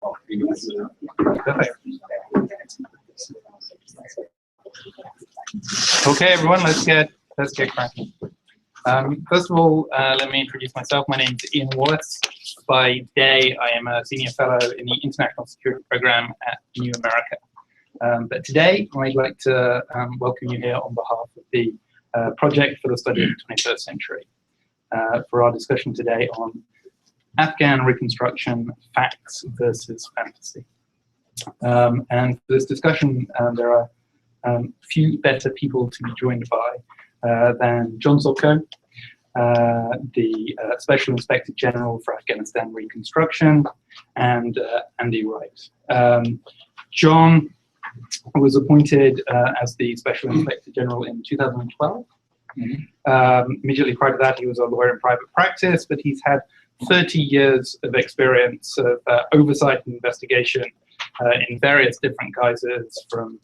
Perfect. Okay, everyone, let's get cracking. First of all, let me introduce myself. My name is Ian Wallace. By day, I am a senior fellow in the International Security Program at New America. But today, I'd like to welcome you here on behalf of the Project for the Study of the 21st Century for our discussion today on Afghan Reconstruction, Facts versus Fantasy. And for this discussion, there are few better people to be joined by than John Sopko, the Special Inspector General for Afghanistan Reconstruction, and Andy Wright. John was appointed as the Special Inspector General in 2012. Immediately prior to that, he was a lawyer in private practice, but he's had 30 years of experience of oversight and investigation in various different guises, from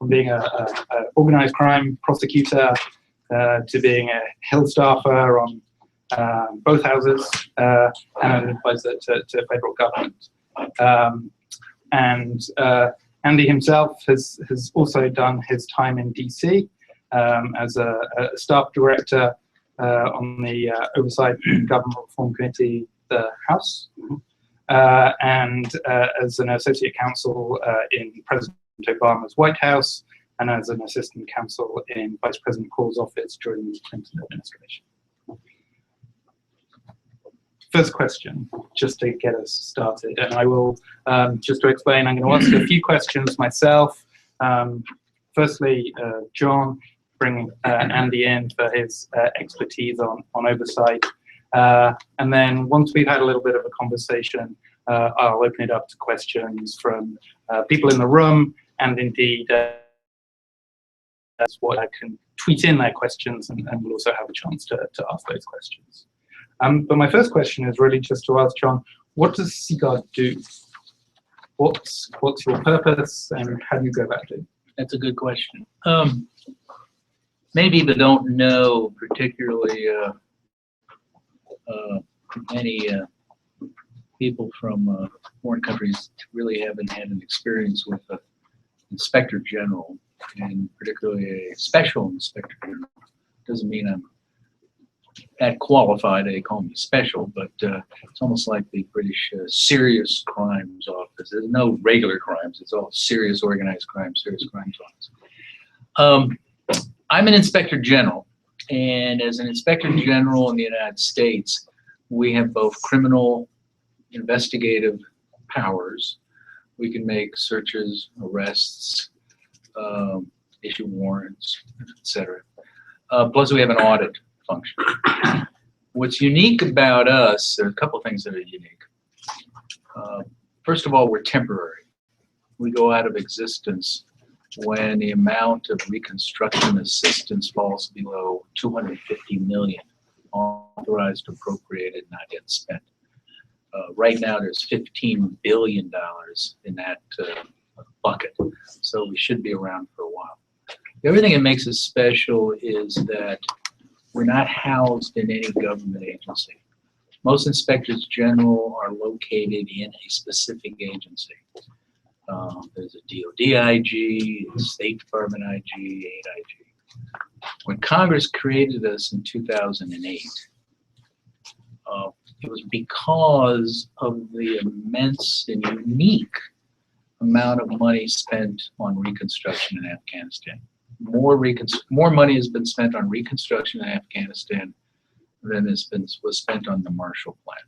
being a organized crime prosecutor to being a Hill staffer on both houses and an advisor to federal government. Andy himself has also done his time in DC as a staff director on the Oversight and Government Reform Committee, the House, and as an associate counsel in President Obama's White House, and as an assistant counsel in Vice President Call's office during the Clinton administration. First question, just to get us started, and I will, just to explain, I'm going to ask a few questions myself. Firstly, John, bring Andy in for his expertise on oversight. And then once we've had a little bit of a conversation, I'll open it up to questions from people in the room, and indeed, that's what I can tweet in their questions, and we'll also have a chance to ask those questions. But my first question is really just to ask John, what does SIGAR do? What's your purpose, and how do you go about it? That's a good question. Many people don't know, particularly many people from foreign countries really haven't had an experience with an inspector general, and particularly a special inspector general. Doesn't mean I'm that qualified. They call me special, but it's almost like the British serious crimes office. There's no regular crimes. It's all serious organized crime, serious crimes office. I'm an inspector general, and as an inspector general in the United States, we have both criminal investigative powers. We can make searches, arrests, issue warrants, etc. Plus we have an audit function. What's unique about us, there are a couple of things that are unique. First of all, we're temporary. We go out of existence when the amount of reconstruction assistance falls below $250 million, authorized, appropriated, not yet spent. Right now, there's $15 billion in that bucket, so we should be around for a while. The other thing that makes us special is that we're not housed in any government agency. Most inspectors general are located in a specific agency. There's a DOD IG, a State Department IG, 8 IG. When Congress created us in 2008, it was because of the immense and unique amount of money spent on reconstruction in Afghanistan. More money has been spent on reconstruction in Afghanistan than was spent on the Marshall Plan.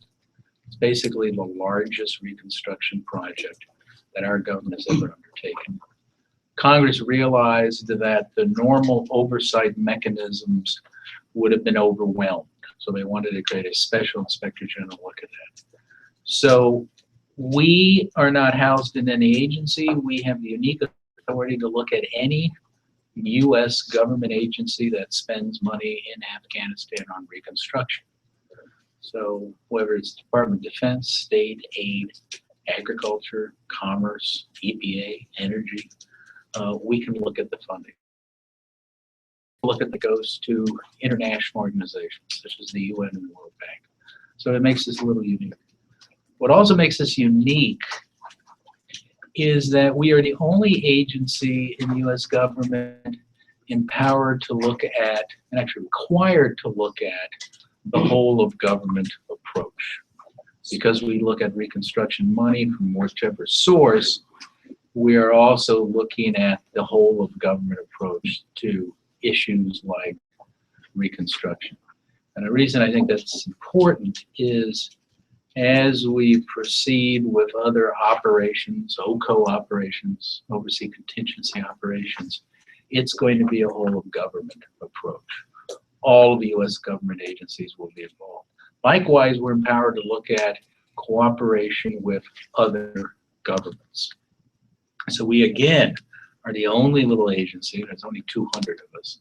It's basically the largest reconstruction project that our government has ever undertaken. Congress realized that the normal oversight mechanisms would have been overwhelmed, so they wanted to create a special inspector general look at that. So we are not housed in any agency. We have the unique authority to look at any U.S. government agency that spends money in Afghanistan on reconstruction. So whether it's Department of Defense, State, Aid, Agriculture, Commerce, EPA, Energy, we can look at the funding. Look at that goes to international organizations such as the UN and the World Bank. So it makes us a little unique. What also makes us unique is that we are the only agency in the U.S. government empowered to look at, and actually required to look at, the whole of government approach. Because we look at Reconstruction money from whichever source, we are also looking at the whole of government approach to issues like Reconstruction. And the reason I think that's important is as we proceed with other operations, OCO operations, overseas contingency operations, it's going to be a whole of government approach. All of the U.S. government agencies will be involved. Likewise, we're empowered to look at cooperation with other governments. So we, again, are the only little agency, there's only 200 of us,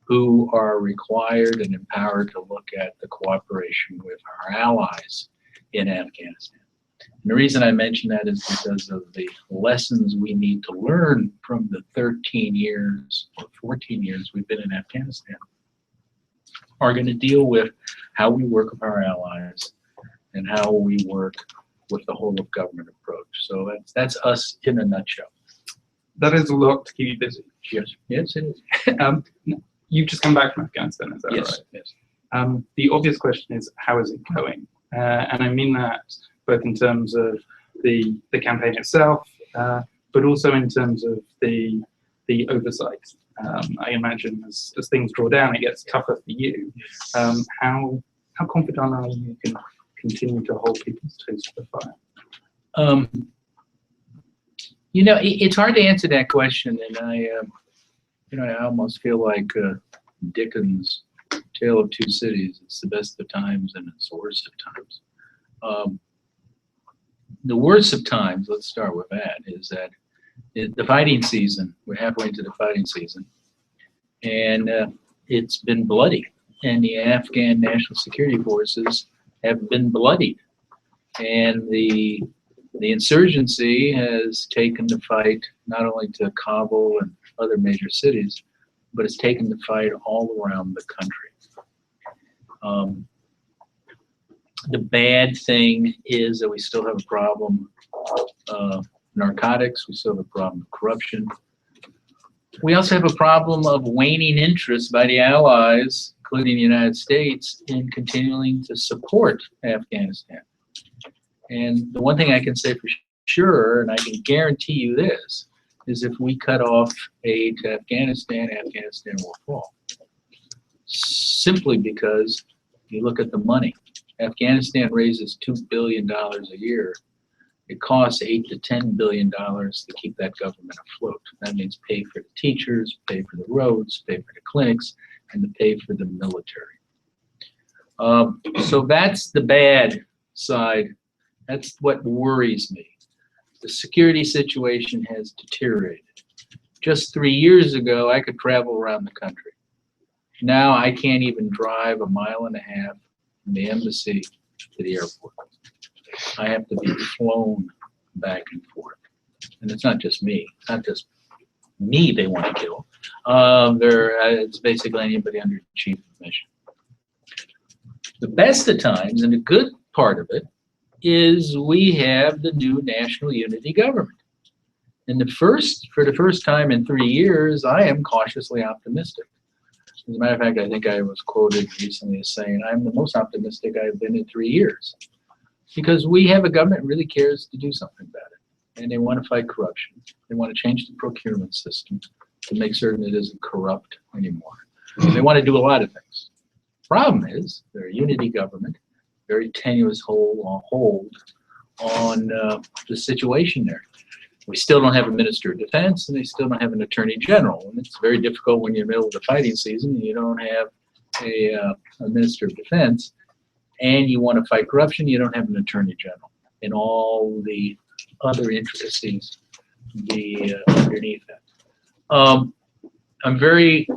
who are required and empowered to look at the cooperation with our allies in Afghanistan. And the reason I mention that is because of the lessons we need to learn from the 13 years or 14 years we've been in Afghanistan are going to deal with how we work with our allies and how we work with the whole of government approach. So that's us in a nutshell. That is a lot to keep you busy. Yes, yes, it is. You've just come back from Afghanistan, is that Yes, right? yes. The obvious question is, how is it going? And I mean that both in terms of the campaign itself, but also in terms of the oversight. I imagine as things draw down, it gets tougher for you. How confident are you can continue to hold people's toes to the fire? You know, it's hard to answer that question, and I almost feel like Dickens' Tale of Two Cities. It's the best of times and it's the worst of times. The worst of times, let's start with that, is that the fighting season, we're halfway into the fighting season, and it's been bloody, and the Afghan National Security Forces have been bloodied, and the insurgency has taken the fight not only to Kabul and other major cities, but it's taken the fight all around the country. The bad thing is that we still have a problem narcotics, we still have a problem of corruption. We also have a problem of waning interest by the allies, including the United States, in continuing to support Afghanistan. And the one thing I can say for sure, and I can guarantee you this, is if we cut off aid to Afghanistan, Afghanistan will fall. Simply because you look at the money. Afghanistan raises $2 billion a year. It costs $8 to $10 billion to keep that government afloat. That means pay for the teachers, pay for the roads, pay for the clinics, and to pay for the military. So that's the bad side. That's what worries me. The security situation has deteriorated. Just 3 years ago, I could travel around the country. Now I can't even drive 1.5 miles from the embassy to the airport. I have to be flown back and forth. And it's not just me. It's not just me they want to kill. It's basically anybody under chief of mission. The best of times, and the good part of it, is we have the new national unity government. And for the first time in 3 years, I am cautiously optimistic. As a matter of fact, I think I was quoted recently as saying, I'm the most optimistic I've been in 3 years. Because we have a government that really cares to do something about it. And they want to fight corruption. They want to change the procurement system to make certain it isn't corrupt anymore. They want to do a lot of things. Problem is, they're a unity government, very tenuous hold on the situation there. We still don't have a Minister of Defense, and they still don't have an Attorney General. And it's very difficult when you're in the middle of the fighting season and you don't have a Minister of Defense, and you want to fight corruption, you don't have an Attorney General. And all the other intricacies be underneath that. I'm very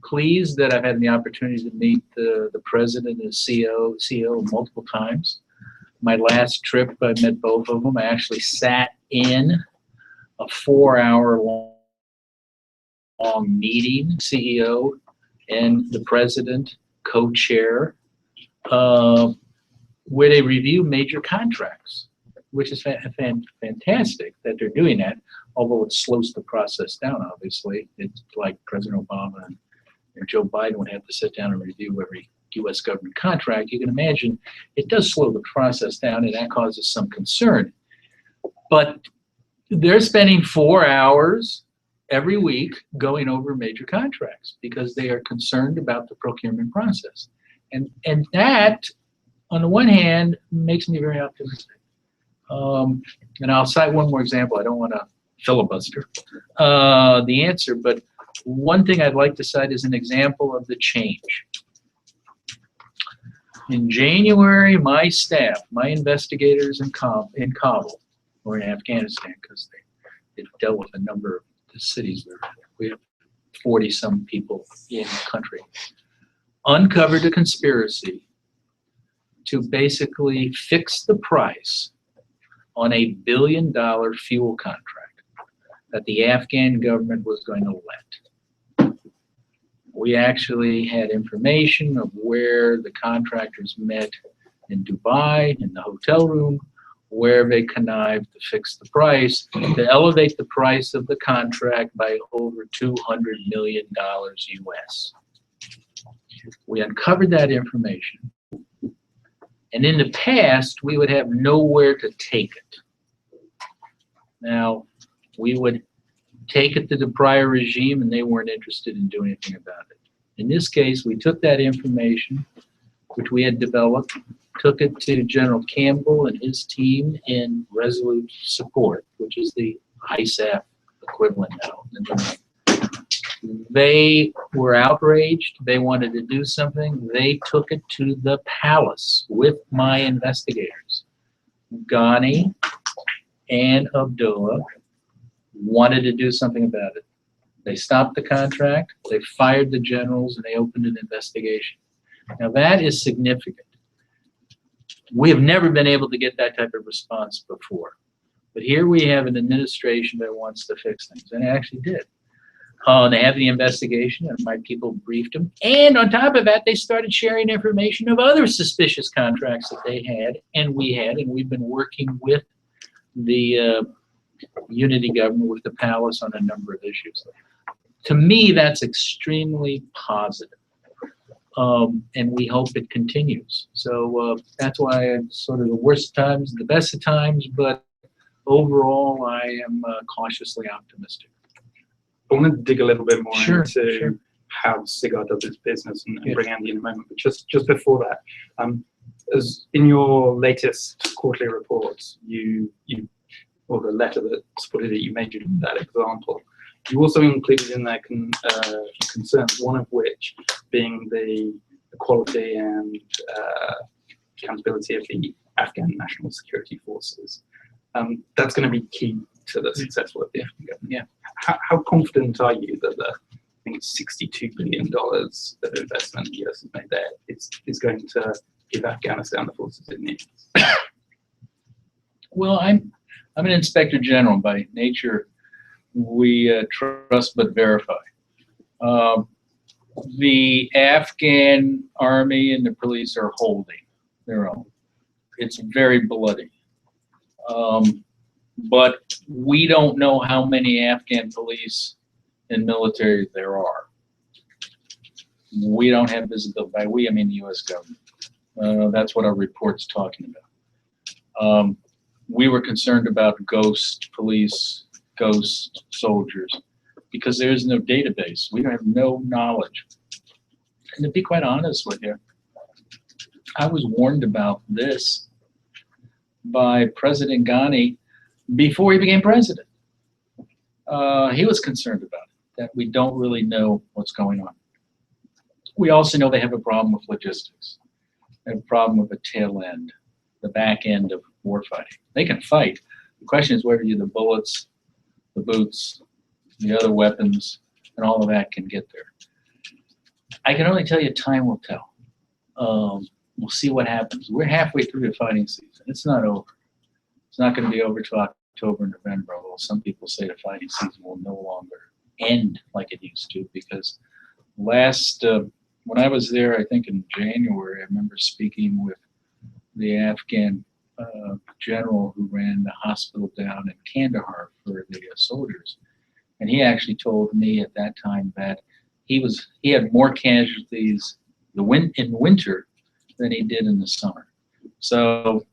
pleased that I've had the opportunity to meet the President and CEO multiple times. My last trip, I met both of them. I actually sat in a 4-hour long meeting, CEO and the President, co-chair, where they review major contracts. which is fantastic that they're doing that, although it slows the process down, obviously. It's like President Obama and Joe Biden would have to sit down and review every U.S. government contract. You can imagine it does slow the process down, and that causes some concern. But they're spending 4 hours every week going over major contracts because they are concerned about the procurement process. And that, on the one hand, makes me very optimistic. And I'll cite one more example. I don't want to filibuster the answer, but one thing I'd like to cite is an example of the change. In January, my staff, my investigators in Kabul, or in Afghanistan, because they dealt with a number of the cities we're in. We have 40-some people in the country, uncovered a conspiracy to basically fix the price on $1 billion fuel contract that the Afghan government was going to let. We actually had information of where the contractors met in Dubai, in the hotel room, where they connived to fix the price, to elevate the price of the contract by over $200 million US. We uncovered that information, and in the past, we would have nowhere to take it. Now, we would take it to the prior regime, and they weren't interested in doing anything about it. In this case, we took that information, which we had developed, took it to General Campbell and his team in Resolute Support, which is the ISAF equivalent now. They were outraged. They wanted to do something. They took it to the palace with my investigators. Ghani and Abdullah wanted to do something about it. They stopped the contract, they fired the generals, and they opened an investigation. Now that is significant. We have never been able to get that type of response before. But here we have an administration that wants to fix things, and it actually did. They have the investigation, and my people briefed them. And on top of that, they started sharing information of other suspicious contracts that they had, and we've been working with the unity government, with the palace, on a number of issues. To me, that's extremely positive. And we hope it continues. So that's why it's sort of the worst times, the best of times, but overall, I am cautiously optimistic. I want to dig a little bit more Sure. into how SIGAR does its business and bring Andy in a moment. But just before that, as in your latest quarterly reports, or the letter that supported it, you made that example. You also included in there concerns, one of which being the quality and accountability of the Afghan National Security Forces. That's going to be key to the success of the Afghan government. Yeah. How confident are you that I think it's $62 billion of investment the US has made there is going to give Afghanistan the forces it needs? Well, I'm an inspector general by nature. We trust but verify. The Afghan army and the police are holding their own. It's very bloody. But we don't know how many Afghan police and military there are. We don't have visibility. By we, I mean the U.S. government. That's what our report's talking about. We were concerned about ghost police, ghost soldiers, because there is no database. We have no knowledge. And to be quite honest with you, I was warned about this by President Ghani before he became president. He was concerned about it, that we don't really know what's going on. We also know they have a problem with logistics. They have a problem with the tail end, the back end of warfighting. They can fight. The question is whether the bullets, the boots, the other weapons, and all of that can get there. I can only tell you time will tell. We'll see what happens. We're halfway through the fighting season. It's not over. It's not going to be over till October and November, although some people say the fighting season will no longer end like it used to, because when I was there, I think in January, I remember speaking with the Afghan general who ran the hospital down in Kandahar for the soldiers. And he actually told me at that time that he had more casualties in winter than he did in the summer. So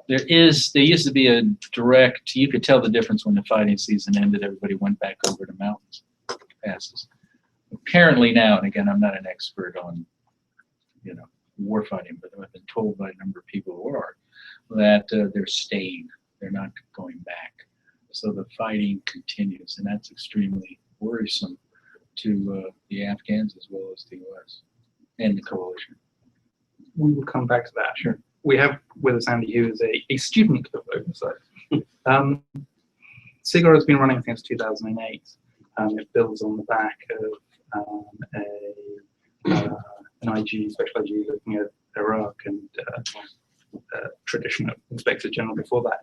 there used to be a direct, you could tell the difference when the fighting season ended, everybody went back over the mountains passes. Apparently now, and again, I'm not an expert on, war fighting, but I've been told by a number of people who are, that they're staying, they're not going back. So the fighting continues, and that's extremely worrisome to the Afghans as well as the U.S. and the coalition. We will come back to that. Sure. We have with us Andy, who is a student of oversight. SIGAR has been running since 2008. It builds on the back of an IG, special IG, looking at Iraq and traditional Inspector General before that.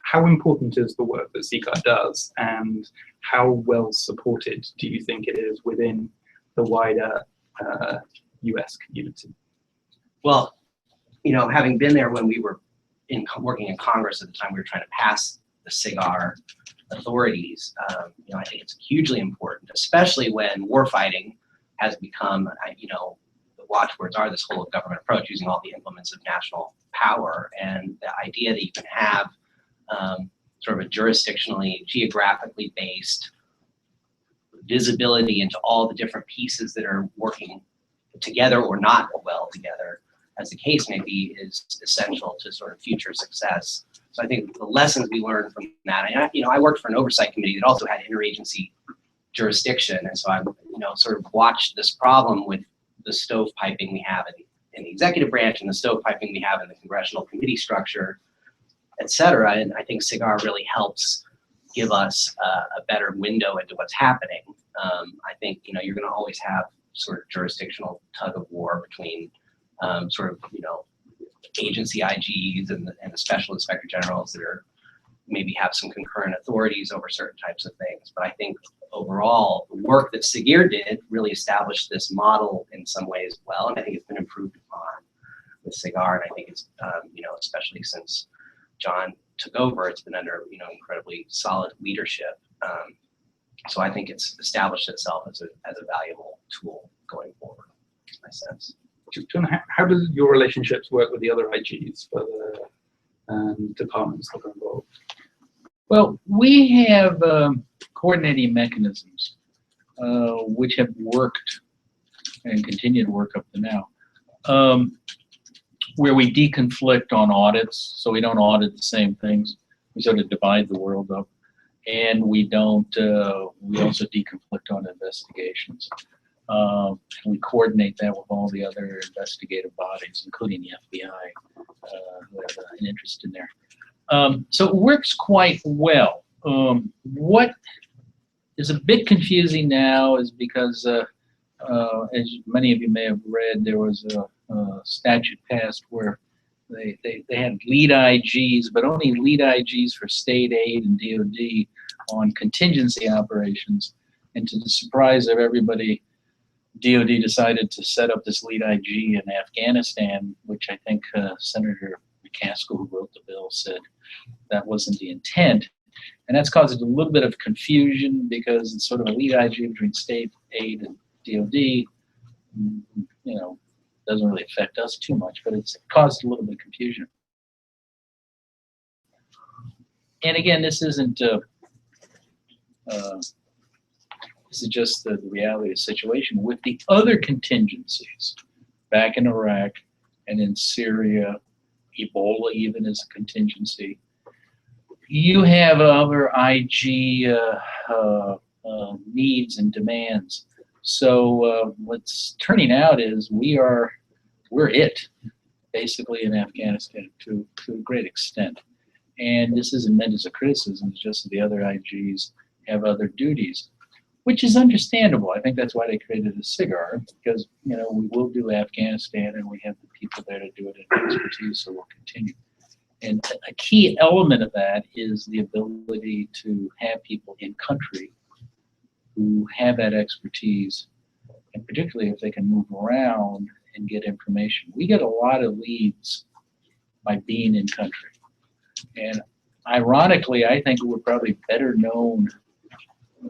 How important is the work that SIGAR does, and how well supported do you think it is within the wider US community? Well, having been there when we were working in Congress at the time, we were trying to pass the SIGAR authorities. I think it's hugely important, especially when warfighting has become, the watchwords are this whole government approach, using all the implements of national power, and the idea that you can have sort of a jurisdictionally, geographically based visibility into all the different pieces that are working together or not well together, as the case may be, is essential to sort of future success. So I think the lessons we learned from that, and I worked for an oversight committee that also had interagency jurisdiction, and so I sort of watched this problem with the stovepiping we have in the executive branch and the stovepiping we have in the congressional committee structure, et cetera. And I think SIGAR really helps give us a better window into what's happening. I think you're going to always have sort of jurisdictional tug of war between agency IGs and the special inspector generals that maybe have some concurrent authorities over certain types of things. But I think overall, the work that SIGAR did really established this model in some ways well, and I think it's been improved upon with SIGAR, and I think it's, especially since John took over, it's been under, incredibly solid leadership. So I think it's established itself as a valuable tool going forward, is my sense. John, how do your relationships work with the other IGs for the departments that are involved? Well, we have coordinating mechanisms which have worked and continue to work up to now, where we deconflict on audits, so we don't audit the same things. We sort of divide the world up, and we don't. We also deconflict on investigations. We coordinate that with all the other investigative bodies, including the FBI, who have an interest in there. So it works quite well. What is a bit confusing now is because, as many of you may have read, there was a statute passed where they had lead IGs, but only lead IGs for state aid and DOD on contingency operations. And to the surprise of everybody, DOD decided to set up this lead IG in Afghanistan, which I think Senator McCaskill, who wrote the bill, said that wasn't the intent. And that's caused a little bit of confusion because it's sort of a lead IG between state aid and DOD. Doesn't really affect us too much, but it's caused a little bit of confusion. And again, this isn't, this is just the reality of the situation. With the other contingencies back in Iraq and in Syria, Ebola even is a contingency. You have other IG needs and demands. So what's turning out is we're it, basically, in Afghanistan to a great extent. And this isn't meant as a criticism, it's just that the other IGs have other duties, which is understandable. I think that's why they created a SIGAR, because we will do Afghanistan and we have the people there to do it in expertise, so we'll continue. And a key element of that is the ability to have people in country who have that expertise, and particularly if they can move around and get information. We get a lot of leads by being in country. And ironically, I think we're probably better known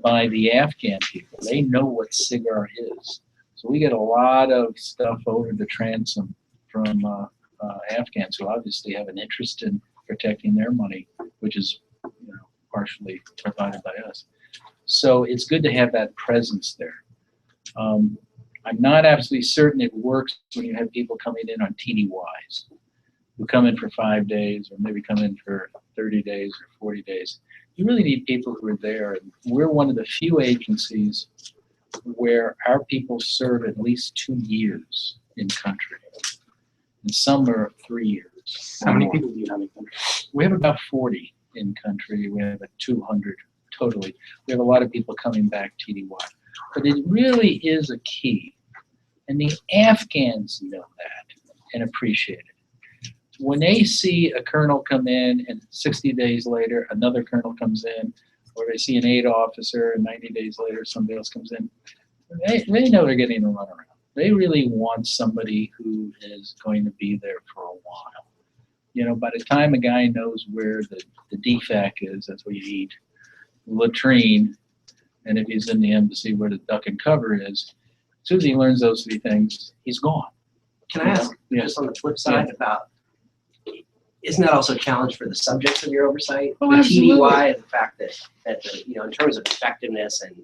by the Afghan people. They know what SIGAR is. So we get a lot of stuff over the transom from Afghans who obviously have an interest in protecting their money, which is partially provided by us. So it's good to have that presence there. I'm not absolutely certain it works when you have people coming in on TDYs, who come in for 5 days or maybe come in for 30 days or 40 days. You really need people who are there. And we're one of the few agencies where our people serve at least 2 years in country. And some are 3 years. How many people do you have in country? We have about 40 in country. We have 200 totally. We have a lot of people coming back TDY. But it really is a key. And the Afghans know that and appreciate it. When they see a colonel come in and 60 days later another colonel comes in, or they see an aide officer and 90 days later somebody else comes in, they know they're getting a runaround. They really want somebody who is going to be there for a while. By the time a guy knows where the DFAC is, that's where you eat, latrine, and if he's in the embassy where the duck and cover is, as soon as he learns those 3 things, he's gone. Can I ask, just on the flip side, about, isn't that also a challenge for the subjects of your oversight? Oh, the absolutely. TDY and the fact that in terms of effectiveness and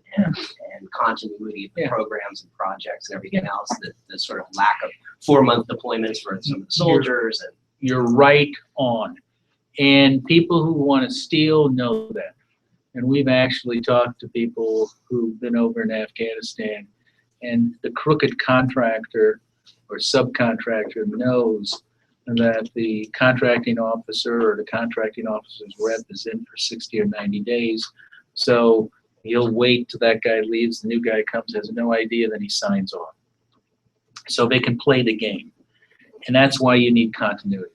continuity of the programs and projects and everything else, the sort of lack of 4-month deployments for some of the soldiers. You're right on. And people who want to steal know that. And we've actually talked to people who've been over in Afghanistan, and the crooked contractor or subcontractor knows that the contracting officer or the contracting officer's rep is in for 60 or 90 days. So he'll wait till that guy leaves, the new guy comes, has no idea, then he signs off. So they can play the game. And that's why you need continuity.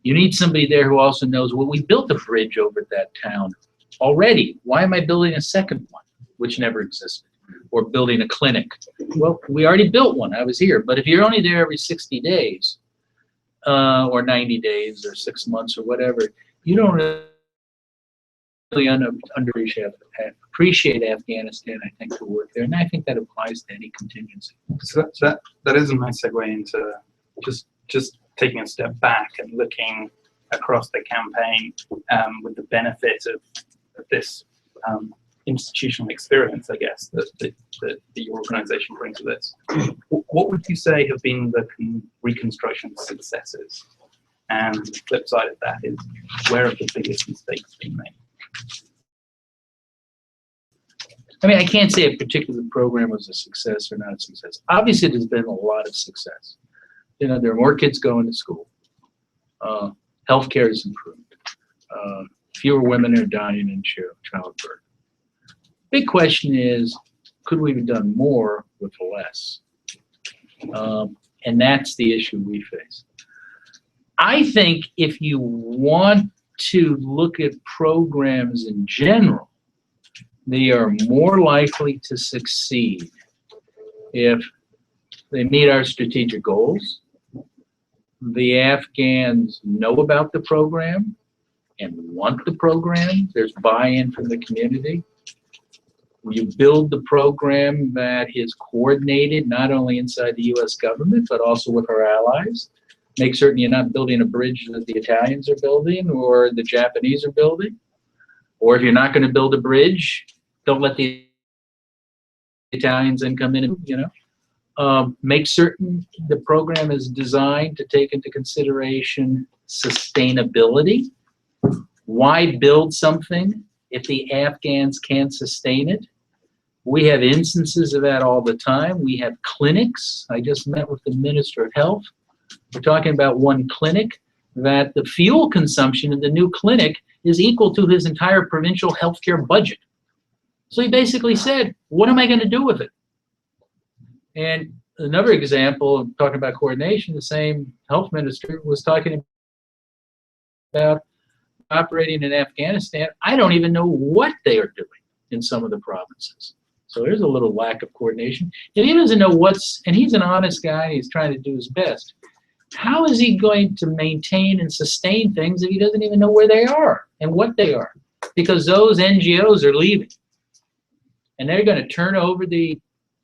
You need somebody there who also knows, well, we built a bridge over that town already. Why am I building a second one, which never existed? Or building a clinic? Well, we already built one. I was here. But if you're only there every 60 days, or 90 days, or 6 months, or whatever, you don't really appreciate Afghanistan, I think, to work there. And I think that applies to any contingency. So that is a nice segue into just taking a step back and looking across the campaign with the benefit of this institutional experience, I guess, that your organization brings to this. What would you say have been the Reconstruction successes? And the flip side of that is, where have the biggest mistakes been made? I mean, I can't say a particular program was a success or not a success. Obviously, there's been a lot of success. There are more kids going to school. Healthcare has improved. Fewer women are dying in childbirth. Big question is, could we have done more with less? And that's the issue we face. I think if you want to look at programs in general, they are more likely to succeed if they meet our strategic goals, the Afghans know about the program and want the program, there's buy-in from the community. You build the program that is coordinated not only inside the U.S. government, but also with our allies. Make certain you're not building a bridge that the Italians are building or the Japanese are building. Or if you're not going to build a bridge, don't let the Italians then come in and, make certain the program is designed to take into consideration sustainability. Why build something if the Afghans can't sustain it? We have instances of that all the time. We have clinics. I just met with the Minister of Health. We're talking about one clinic that the fuel consumption in the new clinic is equal to his entire provincial healthcare budget. So he basically said, what am I going to do with it? And another example of talking about coordination, the same health minister was talking about operating in Afghanistan. I don't even know what they are doing in some of the provinces. So there's a little lack of coordination. And he doesn't know and he's an honest guy, and he's trying to do his best. how is he going to maintain and sustain things if he doesn't even know where they are and what they are? Because those NGOs are leaving. And they're going to turn over the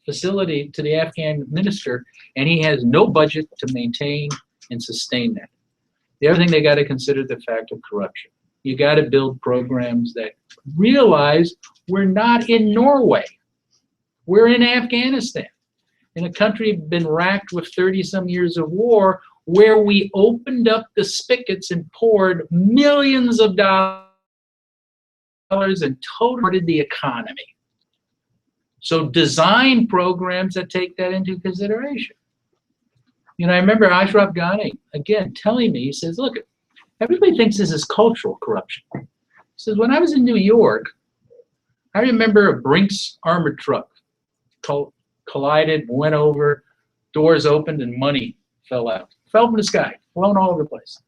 facility to the Afghan minister, and he has no budget to maintain and sustain that. The other thing they got to consider the fact of corruption. You got to build programs that realize we're not in Norway. We're in Afghanistan, in a country been racked with 30-some years of war, where we opened up the spigots and poured millions of dollars and totally the economy. So design programs that take that into consideration. You know, I remember Ashraf Ghani, again, telling me, he says, look, everybody thinks this is cultural corruption. He says, when I was in New York, I remember a Brinks armored truck collided, went over, doors opened, and money fell out. Fell from the sky, flown all over the place.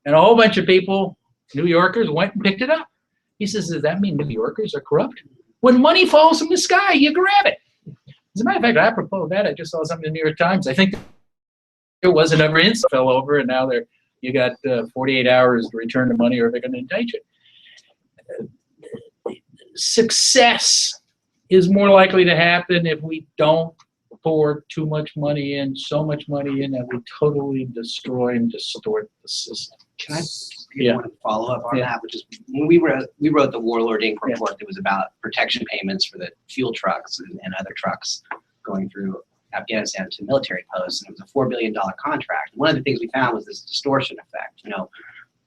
And a whole bunch of people, New Yorkers, went and picked it up. He says, does that mean New Yorkers are corrupt? When money falls from the sky, you grab it. As a matter of fact, apropos of that, I just saw something in the New York Times. I think there was another incident fell over, and now you got 48 hours to return the money, or they're going to indict you. Success is more likely to happen if we don't pour too much money in, so much money in that we totally destroy and distort the system. Can I want to follow up on that? Which is when we wrote the Warlord Inc. report that was about protection payments for the fuel trucks and other trucks going through Afghanistan to military posts, and it was a $4 billion contract. One of the things we found was this distortion effect. You know,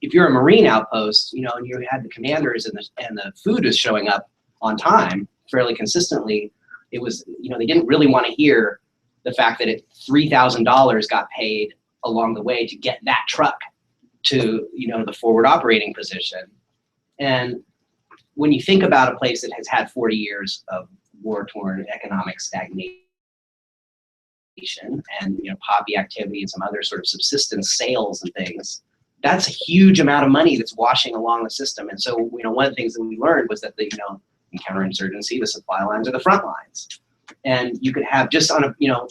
if you're a Marine outpost, you know, and you had the commanders and the food was showing up on time fairly consistently, it was, you know, they didn't really want to hear the fact that $3,000 got paid along the way to get that truck to, you know, the forward operating position. And when you think about a place that has had 40 years of war-torn economic stagnation and, you know, poppy activity and some other sort of subsistence sales and things, that's a huge amount of money that's washing along the system. And so, you know, one of the things that we learned was that the, you know, in counterinsurgency, the supply lines are the front lines. And you could have just on a, you know,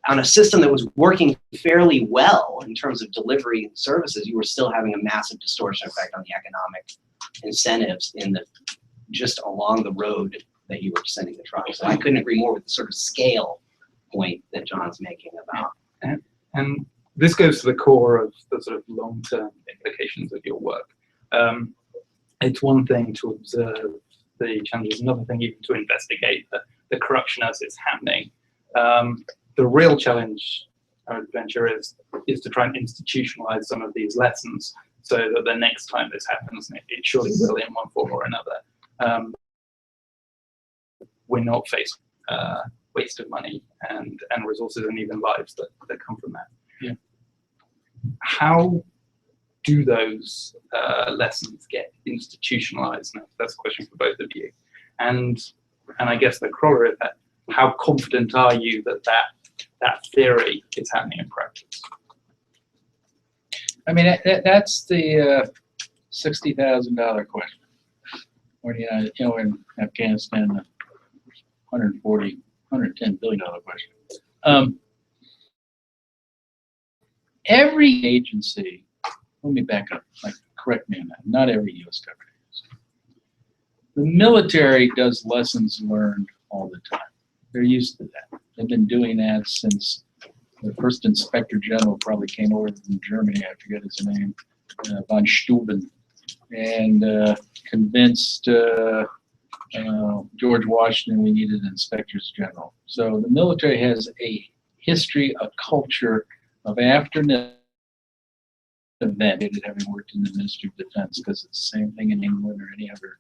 on a system that was working fairly well in terms of delivery services, you were still having a massive distortion effect on the economic incentives in the, just along the road that you were sending the truck. So I couldn't agree more with the sort of scale point that John's making about. And this goes to the core of the sort of long-term implications of your work. It's one thing to observe the challenges, another thing even to investigate the corruption as it's happening. The real challenge or adventure is to try and institutionalize some of these lessons so that the next time this happens, and it surely will in one form or another, we're not faced with wasted money and resources and even lives that come from that. Yeah. How do those lessons get institutionalized? Now, that's a question for both of you. And I guess the corollary of that, how confident are you that theory is happening in practice? I mean, that's the $60,000 question. Or, you know, in Afghanistan, the $110 billion question. Every agency, let me back up, correct me on that, not every U.S. government agency. The military does lessons learned all the time. They're used to that. They've been doing that since the first inspector general probably came over from Germany, I forget his name, von Steuben, and convinced George Washington we needed inspectors general. So the military has a history, a culture of after an event, having worked in the Ministry of Defense, because it's the same thing in England or any other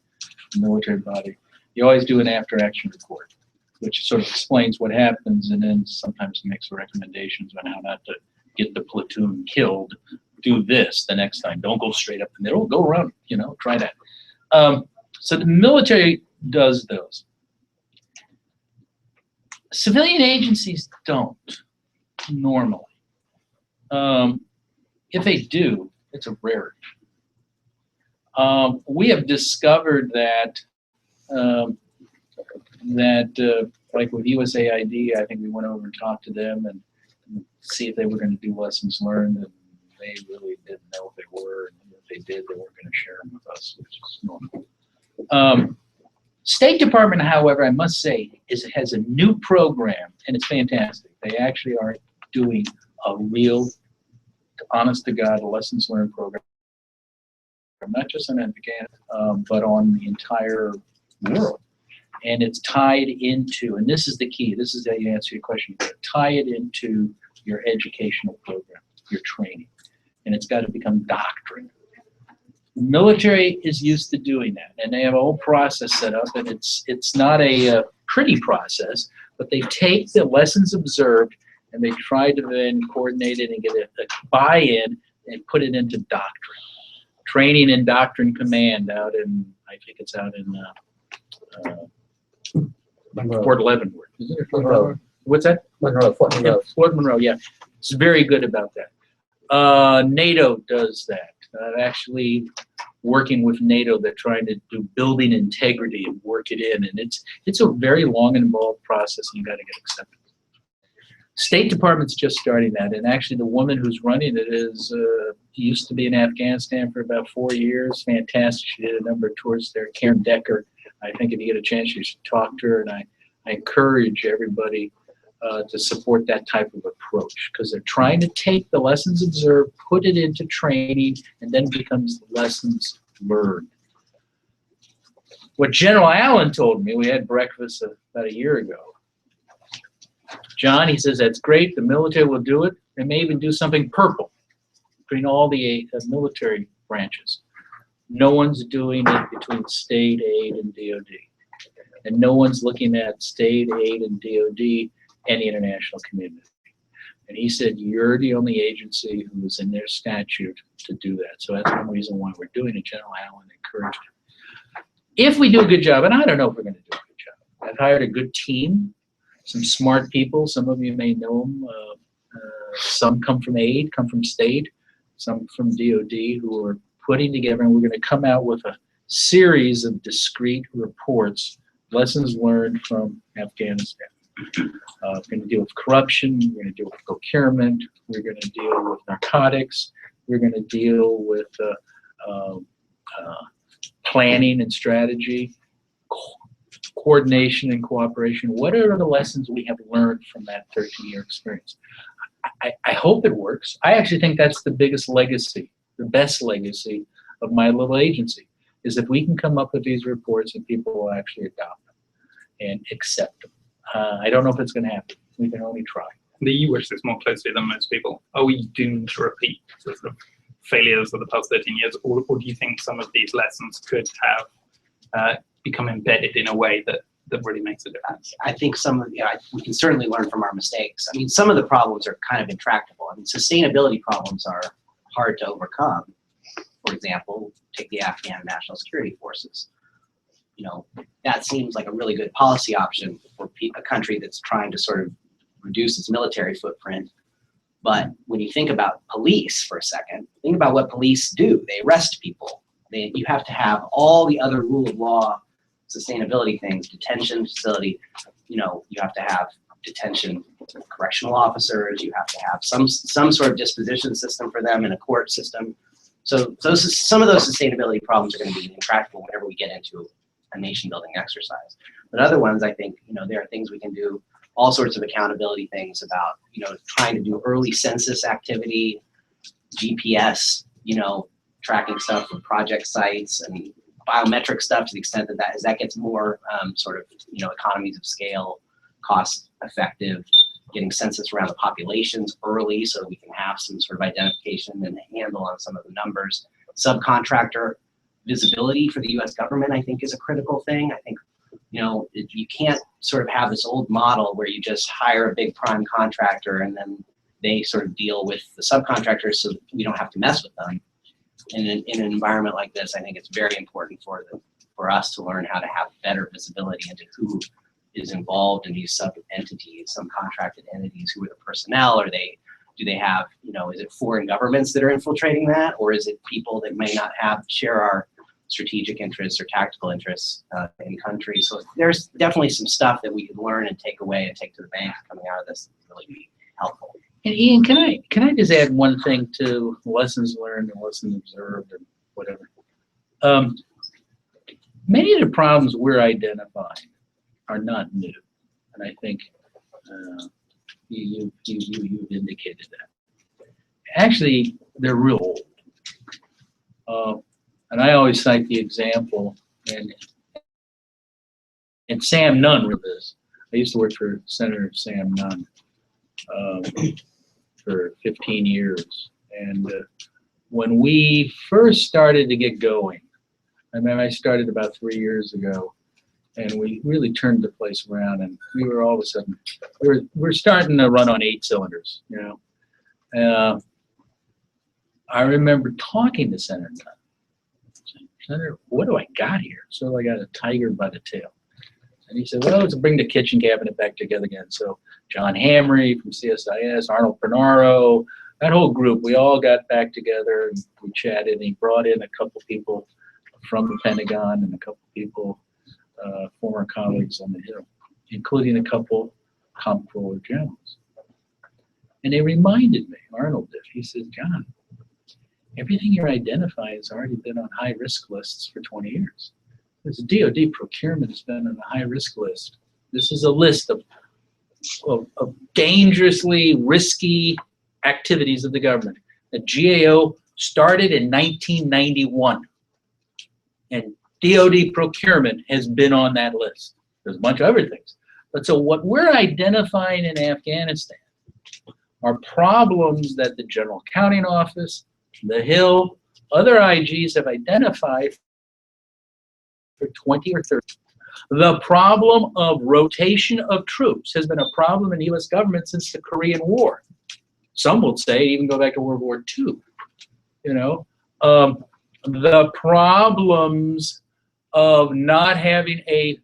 military body. You always do an after-action report, which sort of explains what happens and then sometimes makes recommendations on how not to get the platoon killed. Do this the next time. Don't go straight up the middle. Go around, you know, try that. So the military does those. Civilian agencies don't normally. If they do, it's a rarity. We have discovered that like with USAID, I think we went over and talked to them and see if they were going to do lessons learned. And they really didn't know what they were, and if they did, they weren't going to share them with us, which is normal. State Department, however, I must say, has a new program, and it's fantastic. They actually are doing a real, honest to God, lessons learned program, not just on Afghanistan, but on the entire world. And it's tied into, and this is the key, this is how you answer your question, tie it into your educational program, your training. And it's got to become doctrine. The military is used to doing that, and they have a whole process set up, and it's not a pretty process, but they take the lessons observed and they try to then coordinate it and get a buy-in and put it into doctrine. Training and Doctrine Command out in, I think it's out in Fort Leavenworth. Is it Fort Leavenworth? What's that? Monroe, Fort Monroe. Yeah, Fort Monroe, yeah. It's very good about that. NATO does that. Actually working with NATO, they're trying to do building integrity and work it in. And it's a very long and involved process, and you got to get accepted. State Department's just starting that, and actually the woman who's running it is used to be in Afghanistan for about 4 years. Fantastic. She did a number of tours there. Karen Decker. I think if you get a chance, you should talk to her, and I encourage everybody to support that type of approach, because they're trying to take the lessons observed, put it into training, and then becomes the lessons learned. What General Allen told me, we had breakfast about a year ago. John, he says, that's great, the military will do it. They may even do something purple between all the military branches. No one's doing it between state aid and DOD. And no one's looking at state aid and DOD and the international community. And he said, you're the only agency who is in their statute to do that. So that's one reason why we're doing it. General Allen encouraged it. If we do a good job, and I don't know if we're going to do a good job, I've hired a good team, some smart people. Some of you may know them. Some come from aid, come from state, some from DOD, who are putting together, and we're going to come out with a series of discrete reports, lessons learned from Afghanistan. We're going to deal with corruption, we're going to deal with procurement, we're going to deal with narcotics, we're going to deal with planning and strategy, coordination and cooperation. What are the lessons we have learned from that 13-year experience? I hope it works. I actually think that's the biggest legacy, the best legacy of my little agency, is if we can come up with these reports and people will actually adopt them and accept them. I don't know if it's going to happen. We can only try. The US is more closely than most people. Are we doomed to repeat sort of failures of the past 13 years, or do you think some of these lessons could have become embedded in a way that really makes a difference? I think we can certainly learn from our mistakes. I mean, some of the problems are kind of intractable. I mean, sustainability problems are hard to overcome. For example, take the Afghan National Security Forces. You know, that seems like a really good policy option for a country that's trying to sort of reduce its military footprint. But when you think about police for a second, think about what police do. They arrest people. You have to have all the other rule of law, sustainability things, detention facility. You know, you have to have detention correctional officers. You have to have some sort of disposition system for them and a court system. So some of those sustainability problems are going to be intractable whenever we get into a nation-building exercise. But other ones, I think, you know, there are things we can do, all sorts of accountability things about, you know, trying to do early census activity, GPS, you know, tracking stuff from project sites, and biometric stuff to the extent that as that gets more sort of, you know, economies of scale, cost effective, getting census around the populations early so we can have some sort of identification and handle on some of the numbers. Subcontractor visibility for the US government, I think, is a critical thing. I think, you know, you can't sort of have this old model where you just hire a big prime contractor and then they sort of deal with the subcontractors so we don't have to mess with them. In an environment like this, I think it's very important for us to learn how to have better visibility into who is involved in these sub-entities, some contracted entities, who are the personnel, do they have, you know, is it foreign governments that are infiltrating that, or is it people that may not share our strategic interests or tactical interests in countries? So there's definitely some stuff that we could learn and take away and take to the bank coming out of this that would really be helpful. And Ian, can I just add one thing to lessons learned and lessons observed and whatever? Many of the problems we're identifying are not new, and I think you've indicated that. Actually, they're real old. And I always cite the example, and Sam Nunn with this. I used to work for Senator Sam Nunn for 15 years. And when we first started to get going, I mean, I started about 3 years ago, and we really turned the place around, and we were all of a sudden, we're starting to run on 8 cylinders, you know. I remember talking to Senator Nunn. Senator, what do I got here? So I got a tiger by the tail. And he said, well, let's bring the kitchen cabinet back together again. So John Hamry from CSIS, Arnold Pernaro, that whole group, we all got back together and we chatted, and he brought in a couple people from the Pentagon and a couple people, former colleagues on the Hill, including a couple comptroller generals. And they reminded me, Arnold did, he said, John, everything you're identifying has already been on high risk lists for 20 years. This DoD procurement has been on a high risk list. This is a list of dangerously risky activities of the government. The GAO started in 1991, and DoD procurement has been on that list. There's a bunch of other things. But so what we're identifying in Afghanistan are problems that the General Accounting Office, the Hill, other IGs have identified for 20 or 30. The problem of rotation of troops has been a problem in the U.S. government since the Korean War. Some would say even go back to World War II. You know, the problems of not having a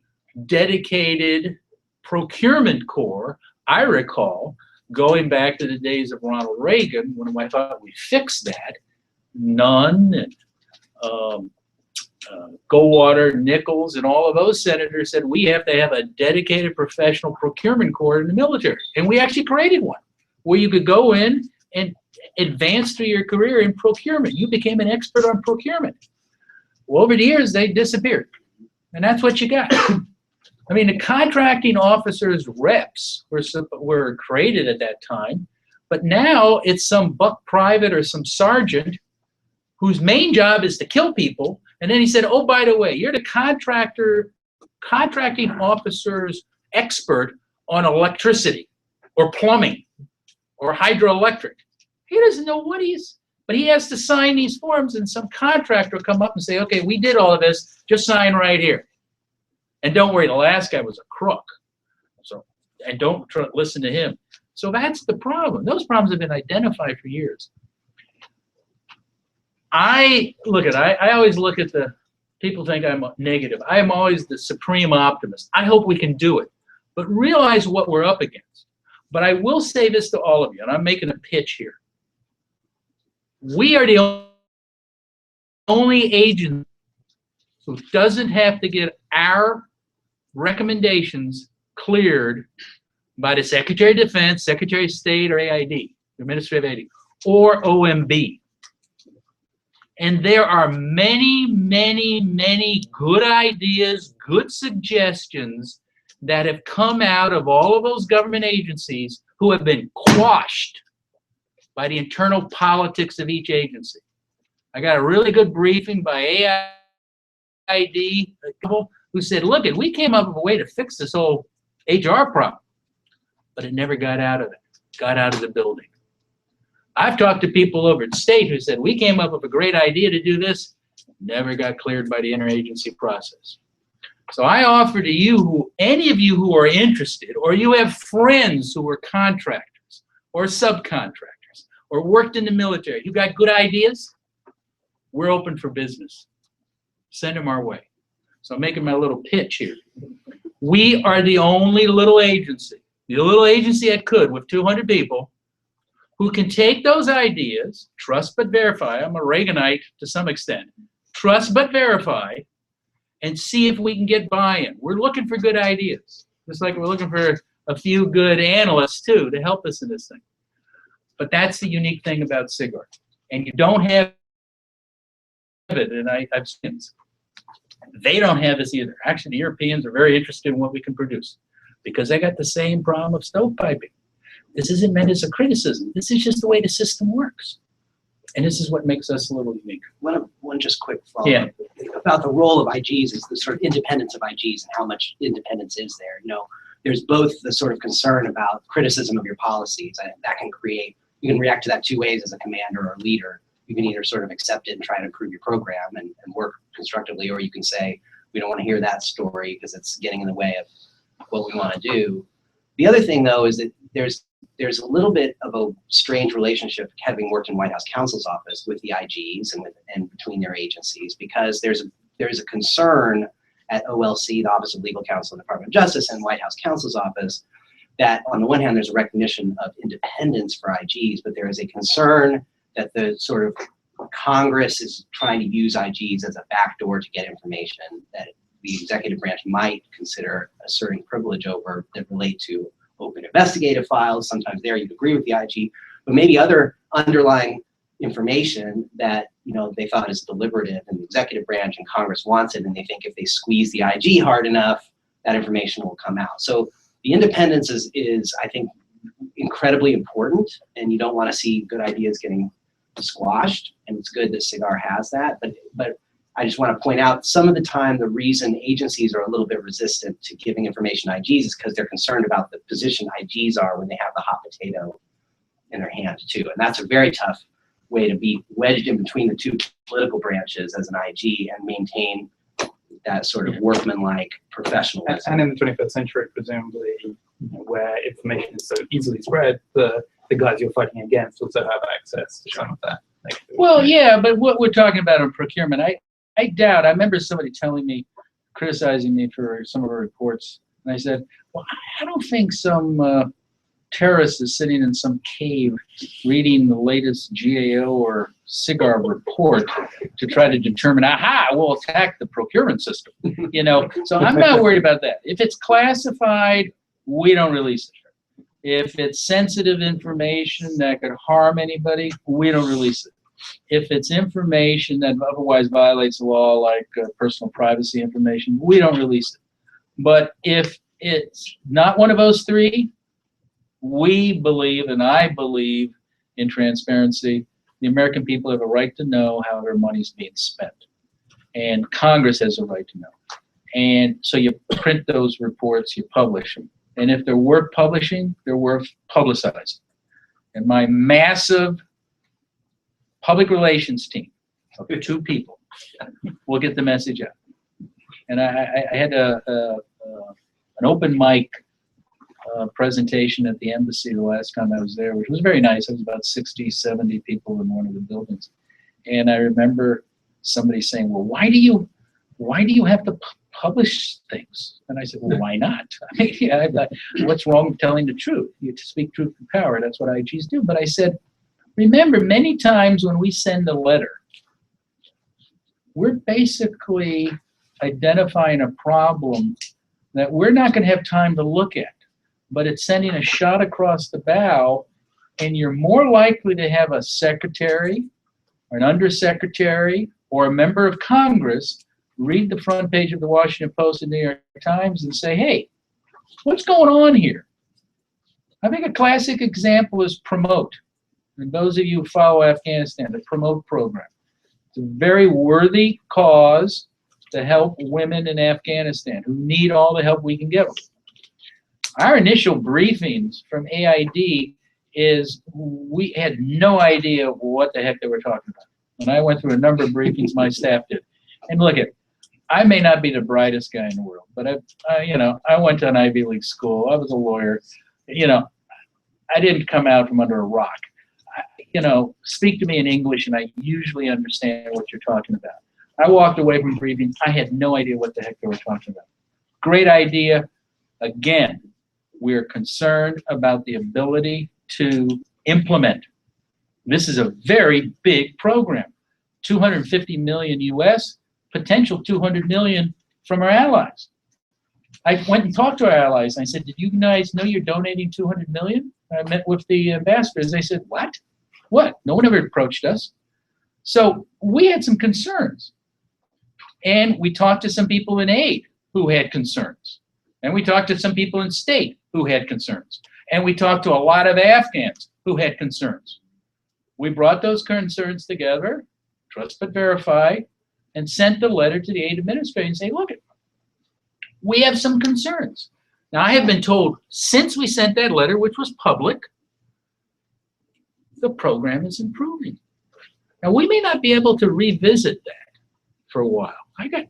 dedicated procurement corps. I recall going back to the days of Ronald Reagan when I thought we fixed that. Nunn and Goldwater, Nichols, and all of those senators said we have to have a dedicated professional procurement corps in the military. And we actually created one where you could go in and advance through your career in procurement. You became an expert on procurement. Well, over the years, they disappeared. And that's what you got. I mean, the contracting officers' reps were created at that time, but now it's some buck private or some sergeant whose main job is to kill people. And then he said, oh, by the way, you're the contracting officer's expert on electricity or plumbing or hydroelectric. He doesn't know what but he has to sign these forms, and some contractor will come up and say, okay, we did all of this, just sign right here. And don't worry, the last guy was a crook. So, and don't listen to him. So that's the problem. Those problems have been identified for years. I always look at people think I'm negative. I am always the supreme optimist. I hope we can do it, but realize what we're up against. But I will say this to all of you, and I'm making a pitch here. We are the only agency who doesn't have to get our recommendations cleared by the Secretary of Defense, Secretary of State, or AID, Administrative AID, or OMB. And there are many, many, many good ideas, good suggestions that have come out of all of those government agencies who have been quashed by the internal politics of each agency. I got a really good briefing by AID, who said, look, we came up with a way to fix this whole HR problem, but it never got out of the building. I've talked to people over at state who said, we came up with a great idea to do this, never got cleared by the interagency process. So I offer to you, any of you who are interested, or you have friends who are contractors or subcontractors or worked in the military, you got good ideas, we're open for business. Send them our way. So I'm making my little pitch here. We are the only little agency that could, with 200 people, who can take those ideas, trust but verify, I'm a Reaganite to some extent, trust but verify, and see if we can get buy-in. We're looking for good ideas, just like we're looking for a few good analysts too to help us in this thing. But that's the unique thing about SIGAR. And you don't have it, and I've seen this. They don't have this either. Actually, the Europeans are very interested in what we can produce because they got the same problem of stovepiping. This isn't meant as a criticism. This is just the way the system works. And this is what makes us a little unique. One just quick follow-up about the role of IGs is the sort of independence of IGs and how much independence is there. You know, there's both the sort of concern about criticism of your policies, and that can create, you can react to that two ways as a commander or leader. You can either sort of accept it and try to improve your program and work constructively, or you can say, we don't want to hear that story because it's getting in the way of what we want to do. The other thing, though, is that there's a little bit of a strange relationship, having worked in White House counsel's office, with the IGs and between their agencies, because there's a concern at OLC, the Office of Legal Counsel and Department of Justice, and White House counsel's office, that on the one hand, there's a recognition of independence for IGs, but there is a concern that the sort of Congress is trying to use IGs as a backdoor to get information that the executive branch might consider asserting privilege over that relate to open investigative files. Sometimes there you'd agree with the IG, but maybe other underlying information that, you know, they thought is deliberative and the executive branch and Congress wants it, and they think if they squeeze the IG hard enough, that information will come out. So the independence is I think, incredibly important, and you don't want to see good ideas getting squashed, and it's good that SIGAR has that, but I just want to point out some of the time the reason agencies are a little bit resistant to giving information to IGs is because they're concerned about the position IGs are when they have the hot potato in their hand too. And that's a very tough way to be wedged in between the two political branches as an IG and maintain that sort of workmanlike professionalism. And in the 21st century, presumably, where information is so easily spread, the guys you're fighting against also have access to some of that. Well, yeah, but what we're talking about in procurement, I doubt. I remember somebody telling me, criticizing me for some of our reports, and I said, well, I don't think some terrorist is sitting in some cave reading the latest GAO or SIGAR report to try to determine, aha, we'll attack the procurement system. You know, so I'm not worried about that. If it's classified, we don't release it. If it's sensitive information that could harm anybody, we don't release it. If it's information that otherwise violates the law, like personal privacy information, we don't release it. But if it's not one of those three, we believe, and I believe in transparency. The American people have a right to know how their money's being spent. And Congress has a right to know. And so you print those reports, you publish them. And if they're worth publishing, they're worth publicizing. And my massive public relations team of 2 people will get the message out. And I had an open mic presentation at the embassy the last time I was there, which was very nice. It was about 60, 70 people in one of the buildings. And I remember somebody saying, well, why do you have to publish things? And I said, well, why not? I mean, yeah, what's wrong with telling the truth? You speak truth to power. That's what IGs do. But I said, remember, many times when we send a letter, we're basically identifying a problem that we're not going to have time to look at, but it's sending a shot across the bow, and you're more likely to have a secretary or an undersecretary or a member of Congress read the front page of the Washington Post and New York Times and say, hey, what's going on here? I think a classic example is Promote. And those of you who follow Afghanistan, the Promote program. It's a very worthy cause to help women in Afghanistan who need all the help we can give them. Our initial briefings from AID is we had no idea what the heck they were talking about. And I went through a number of briefings, my staff did. And look at, I may not be the brightest guy in the world, but I went to an Ivy League school. I was a lawyer. You know, I didn't come out from under a rock. Speak to me in English and I usually understand what you're talking about. I walked away from briefing. I had no idea what the heck they were talking about. Great idea. Again, we're concerned about the ability to implement. This is a very big program. 250 million US, potential 200 million from our allies. I went and talked to our allies and I said, did you guys know you're donating 200 million? I met with the ambassadors. They said, what? What? No one ever approached us. So we had some concerns. And we talked to some people in aid who had concerns. And we talked to some people in state who had concerns. And we talked to a lot of Afghans who had concerns. We brought those concerns together, trust but verify, and sent the letter to the aid administrator and say, look, we have some concerns. Now, I have been told since we sent that letter, which was public, the program is improving. Now, we may not be able to revisit that for a while. I got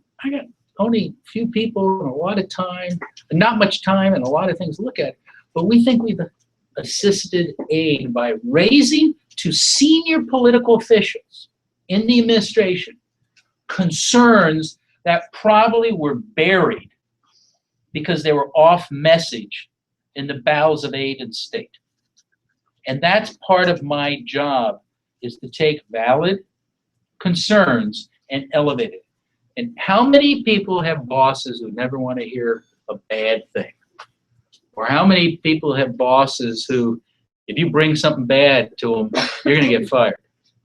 only a few people and a lot of time, not much time and a lot of things to look at, but we think we've assisted aid by raising to senior political officials in the administration concerns that probably were buried because they were off message in the bowels of aid and state. And that's part of my job, is to take valid concerns and elevate it. And how many people have bosses who never want to hear a bad thing? Or how many people have bosses who, if you bring something bad to them, you're going to get fired?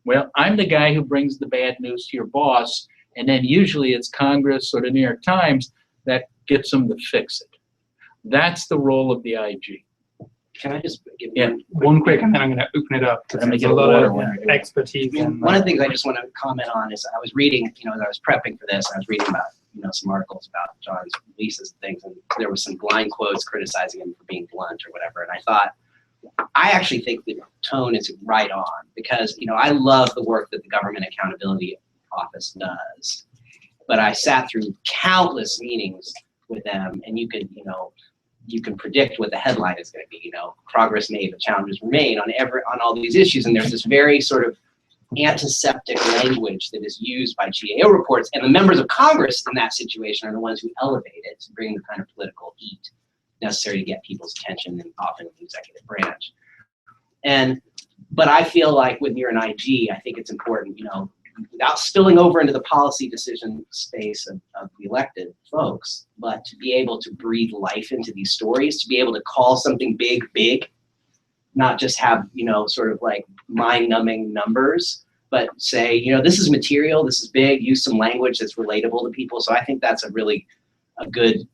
Well, I'm the guy who brings the bad news to your boss, and then usually it's Congress or the New York Times that gets them to fix it. That's the role of the IG. Can I just give one quick, and then I'm going to open it up. I'm gonna There's get a lot water of when I go. expertise. In, One of the things I just want to comment on is I was reading, as I was prepping for this, I was reading about, some articles about John's leases and things, and there was some blind quotes criticizing him for being blunt or whatever. And I thought, I actually think the tone is right on, because, I love the work that the Government Accountability Office does. But I sat through countless meetings with them, and you can predict what the headline is going to be. Progress made, but challenges remain on all these issues. And there's this very sort of antiseptic language that is used by GAO reports, and the members of Congress in that situation are the ones who elevate it to bring the kind of political heat necessary to get people's attention, and often the executive branch. But I feel like when you're an IG, I think it's important, without spilling over into the policy decision space of the elected folks, but to be able to breathe life into these stories, to be able to call something big, big, not just have, sort of like mind-numbing numbers, but say, this is material, this is big, use some language that's relatable to people. So I think that's a really a good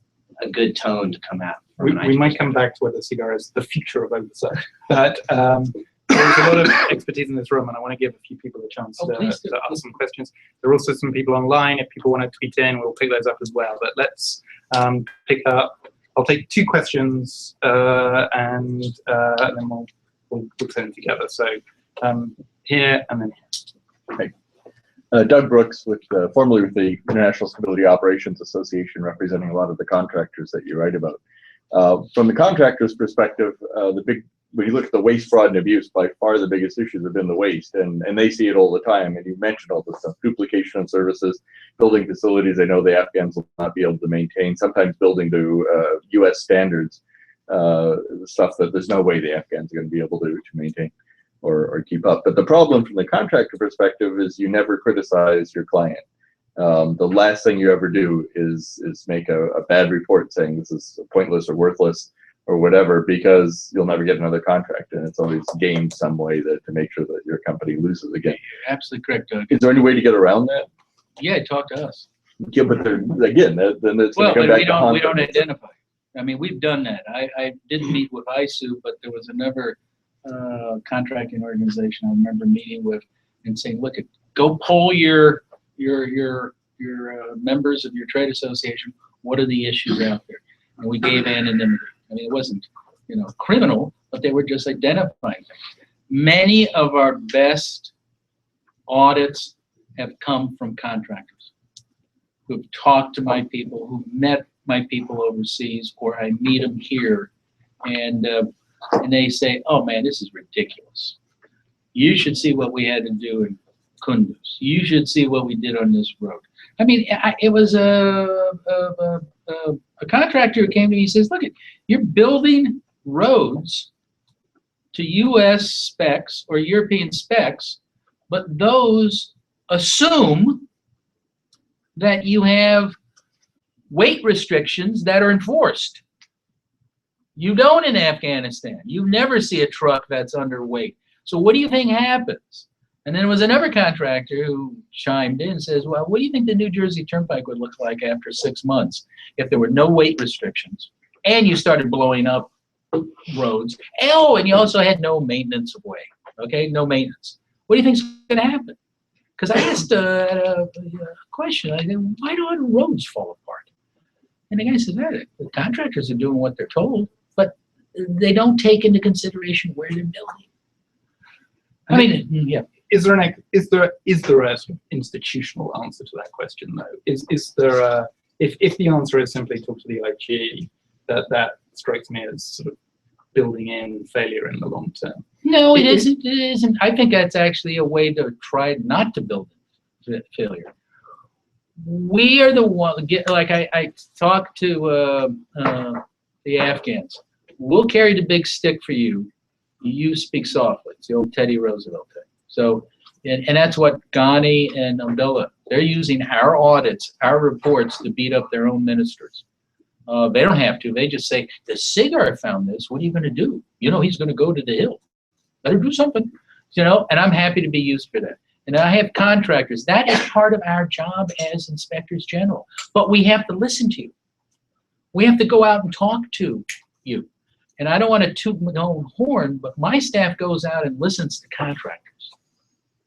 tone to come out. We might come back to whether SIGAR is the future of oversight, but there's a lot of expertise in this room, and I want to give a few people a chance to ask some questions. There are also some people online. If people want to tweet in, we'll pick those up as well. But let's pick up. I'll take two questions, and then we'll put them together. So here and then here. Hey. Doug Brooks, formerly with the International Stability Operations Association, representing a lot of the contractors that you write about. From the contractor's perspective, when you look at the waste, fraud, and abuse, by far the biggest issues have been the waste, and they see it all the time. And you mentioned all this stuff: duplication of services, building facilities they know the Afghans will not be able to maintain, sometimes building to U.S. standards, stuff that there's no way the Afghans are going to be able to maintain or keep up. But the problem from the contractor perspective is you never criticize your client. The last thing you ever do is make a bad report saying this is pointless or worthless or whatever, because you'll never get another contract, and it's always gained some way to make sure that your company loses again. You're absolutely correct, Doug. Is there any way to get around that? Yeah, talk to us. Yeah, but again, then it's Well, come but back we don't identify. I mean, we've done that. I didn't meet with ISU, but there was another contracting organization I remember meeting with and saying, look, go poll your members of your trade association. What are the issues out there? And we gave anonymity. I mean, it wasn't, criminal, but they were just identifying things. Many of our best audits have come from contractors who've talked to my people, who've met my people overseas, or I meet them here, and they say, "Oh man, this is ridiculous. You should see what we had to do in Kunduz. You should see what we did on this road." I mean, it was a contractor who came to me and says, look, you're building roads to US specs or European specs, but those assume that you have weight restrictions that are enforced. You don't in Afghanistan. You never see a truck that's underweight. So what do you think happens? And then there was another contractor who chimed in and says, well, what do you think the New Jersey Turnpike would look like after 6 months if there were no weight restrictions and you started blowing up roads? Oh, and you also had no maintenance of way, okay? No maintenance. What do you think is going to happen? Because I asked a question. I said, why do roads fall apart? And the guy says, the contractors are doing what they're told, but they don't take into consideration where they're building. I mean, yeah. Is there an sort of institutional answer to that question though? Is there a, if the answer is simply talk to the IG, that strikes me as sort of building in failure in the long term. No, it isn't. It isn't. I think that's actually a way to try not to build failure. We are the one. Like I talked to the Afghans. We'll carry the big stick for you. You speak softly. It's the old Teddy Roosevelt thing. So, and that's what Ghani and Abdullah, they're using our audits, our reports to beat up their own ministers. They don't have to. They just say, the SIGAR found this. What are you going to do? You know, he's going to go to the Hill. Better do something. You know, and I'm happy to be used for that. And I have contractors. That is part of our job as inspectors general. But we have to listen to you. We have to go out and talk to you. And I don't want to toot my own horn, but my staff goes out and listens to contractors.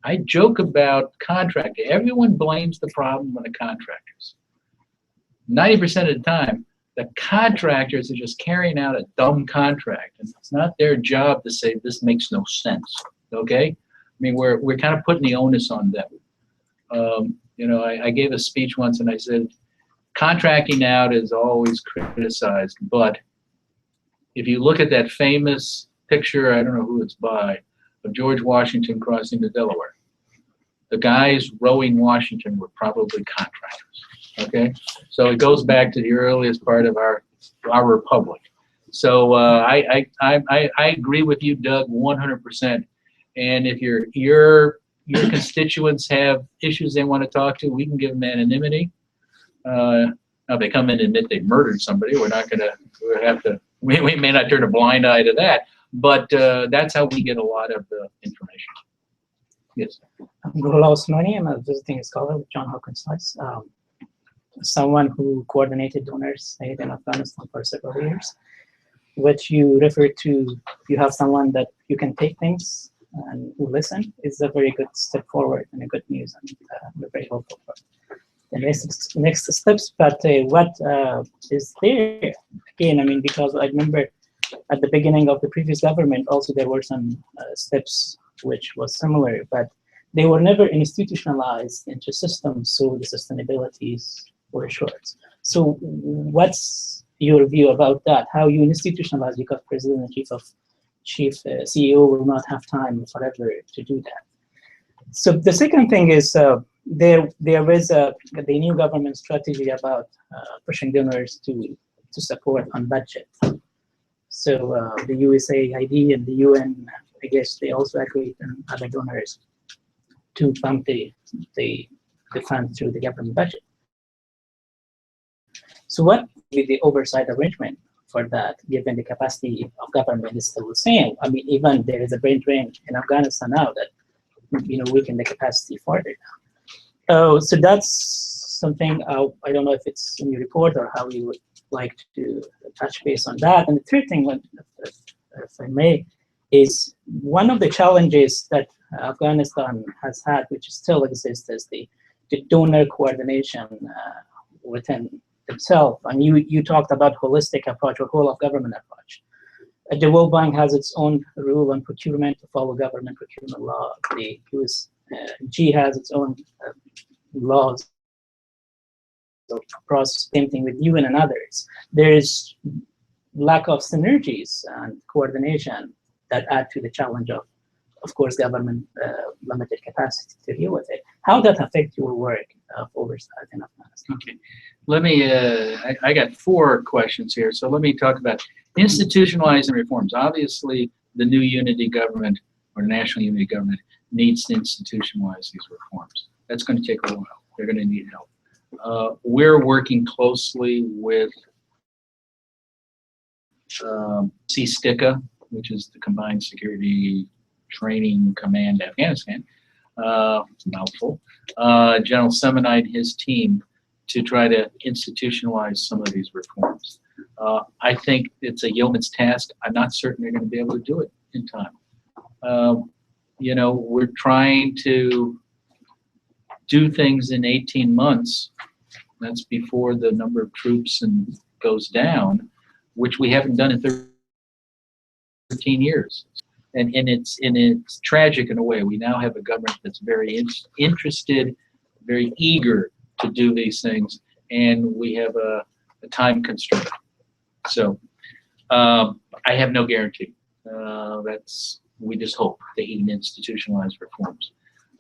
I joke about contractor. Everyone blames the problem on the contractors. 90% of the time, the contractors are just carrying out a dumb contract, and it's not their job to say this makes no sense. Okay, I mean we're kind of putting the onus on them. You know, I gave a speech once and I said, contracting out is always criticized, but if you look at that famous picture, I don't know who it's by, of George Washington crossing the Delaware, the guys rowing Washington were probably contractors. Okay, so it goes back to the earliest part of our republic. So I agree with you, Doug, 100%. And if your constituents have issues they want to talk to, we can give them anonymity. Now, if they come in and admit they murdered somebody, we're not going to. We may not turn a blind eye to that, but that's how we get a lot of the information. Yes. I'm Gulal Osmani. I'm a visiting scholar with John Hopkins. Someone who coordinated donors aid in Afghanistan for several years, which you refer to, you have someone that you can take things and listen, is a very good step forward and a good news, and we're very hopeful for the next steps. But what is there, again, I mean, because I remember at the beginning of the previous government also there were some steps which was similar, but they were never institutionalized into systems, so the sustainabilities were short. So what's your view about that? How you institutionalize, because president and chief CEO will not have time forever to do that. So the second thing is there was the new government strategy about pushing donors to support on budget. So the USAID and the UN, I guess they also agreed, and other donors to pump the fund through the government budget. So what with the oversight arrangement for that, given the capacity of government is still the same? I mean, even there is a brain drain in Afghanistan now that, you know, weaken the capacity further now. Oh, so that's something, I don't know if it's in your report or how you would like to touch base on that. And the third thing, if I may, is one of the challenges that Afghanistan has had, which still exists, is the donor coordination within themselves. And you talked about holistic approach or whole of government approach. The World Bank has its own rule on procurement to follow government procurement law. The USG has its own laws. So across, same thing with UN and others. There is lack of synergies and coordination that add to the challenge of course, government limited capacity to deal with it. How does that affect your work of oversight in Afghanistan? Okay, let me, I got 4 questions here. So let me talk about institutionalizing reforms. Obviously, the new unity government or national unity government needs to institutionalize these reforms. That's going to take a while. They're going to need help. We're working closely with SIGAR, which is the Combined Security Training Command Afghanistan, mouthful, General Semonite and his team to try to institutionalize some of these reforms. I think it's a yeoman's task. I'm not certain they're going to be able to do it in time. You know, we're trying to do things in 18 months. That's before the number of troops goes down, which we haven't done in 13 years. And it's tragic in a way. We now have a government that's very interested, very eager to do these things, and we have a time constraint. So I have no guarantee. We just hope that he can institutionalize reforms.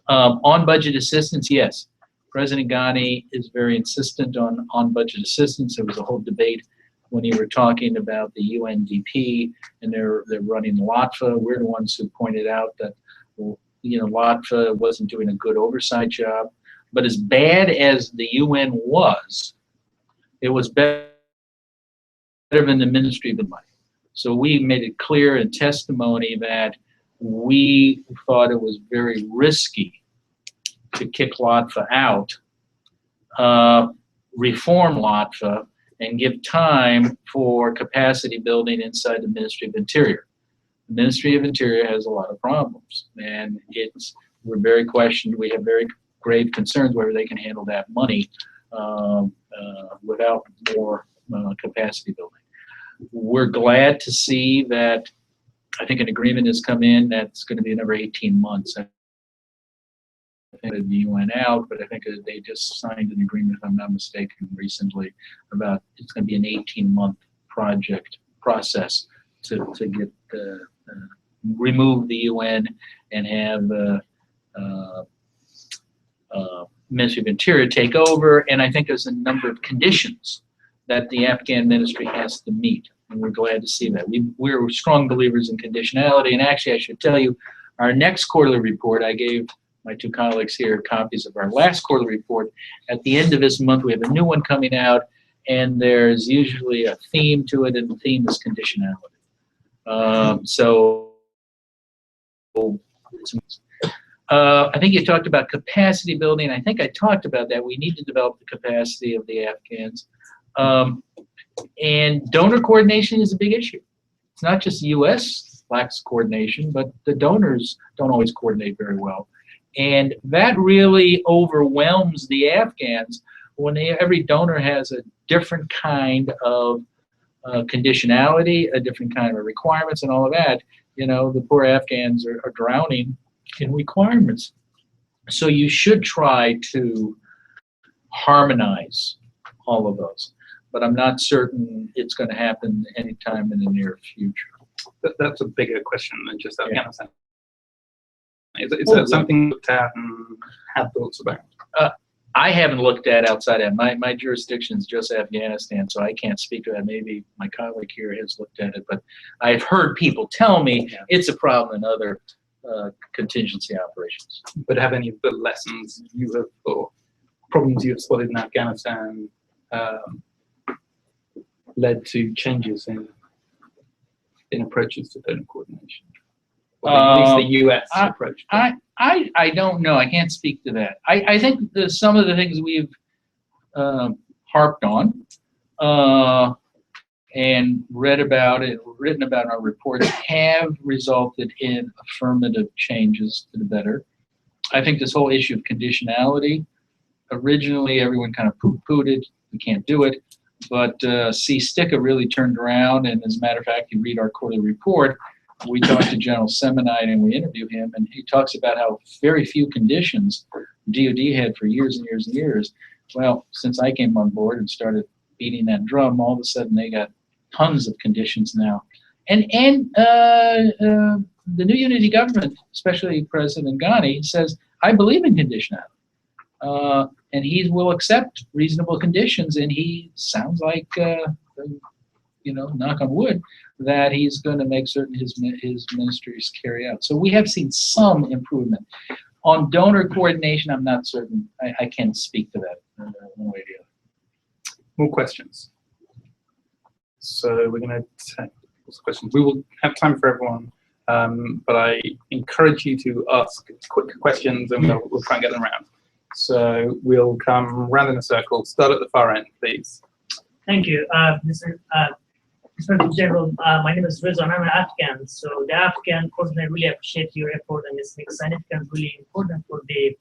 On budget assistance, yes. President Ghani is very insistent on budget assistance. There was a whole debate when you were talking about the UNDP and they're running LOTFA. We're the ones who pointed out that, you know, LOTFA wasn't doing a good oversight job. But as bad as the UN was, it was better than the Ministry of the Money. So we made it clear in testimony that we thought it was very risky to kick LOTFA out, reform LOTFA, and give time for capacity building inside the Ministry of Interior. The Ministry of Interior has a lot of problems, and we're very questioned. We have very grave concerns whether they can handle that money without more capacity building. We're glad to see that I think an agreement has come in that's going to be another 18 months. I think the UN out, but I think they just signed an agreement, if I'm not mistaken, recently about it's going to be an 18-month process to get remove the UN and have Ministry of Interior take over. And I think there's a number of conditions that the Afghan ministry has to meet, and we're glad to see that. We're strong believers in conditionality, and actually I should tell you, our next quarterly report, I gave my two colleagues here copies of our last quarterly report. At the end of this month, we have a new one coming out, and there's usually a theme to it, and the theme is conditionality. I think you talked about capacity building. I think I talked about that. We need to develop the capacity of the Afghans. And donor coordination is a big issue. It's not just the U.S. lacks coordination, but the donors don't always coordinate very well. And that really overwhelms the Afghans when every donor has a different kind of conditionality, a different kind of requirements and all of that. You know, the poor Afghans are drowning in requirements. So you should try to harmonize all of those. But I'm not certain it's going to happen anytime in the near future. That's a bigger question than just Afghanistan. Is that something looked at and had thoughts about? I haven't looked at outside of my jurisdiction is just Afghanistan, so I can't speak to that. Maybe my colleague here has looked at it, but I've heard people tell me it's a problem in other contingency operations. But have any of the lessons you have or problems you have spotted in Afghanistan led to changes in approaches to donor coordination? Or at least the U.S. approach. I don't know. I can't speak to that. I think some of the things we've harped on and read about it, written about in our reports have resulted in affirmative changes to the better. I think this whole issue of conditionality, originally everyone kind of poo-pooed it, we can't do it, but SIGAR really turned around, and as a matter of fact, you read our quarterly report, we talked to General Semonite and we interviewed him, and he talks about how very few conditions DOD had for years and years and years. Well, since I came on board and started beating that drum, all of a sudden they got tons of conditions now. And the new unity government, especially President Ghani, says, I believe in conditionality. And he will accept reasonable conditions, and he sounds like, you know, knock on wood, that he's going to make certain his ministries carry out. So we have seen some improvement. On donor coordination, I'm not certain. I can't speak to that one way or the other. More questions. So we're going to questions. We will have time for everyone, but I encourage you to ask quick questions, and we'll try and get them around. So we'll come round in a circle. Start at the far end, please. Thank you, Mr. General. My name is Rizwan. I'm an Afghan. So the Afghan coordinator really appreciate your effort, and this makes significant, really important for the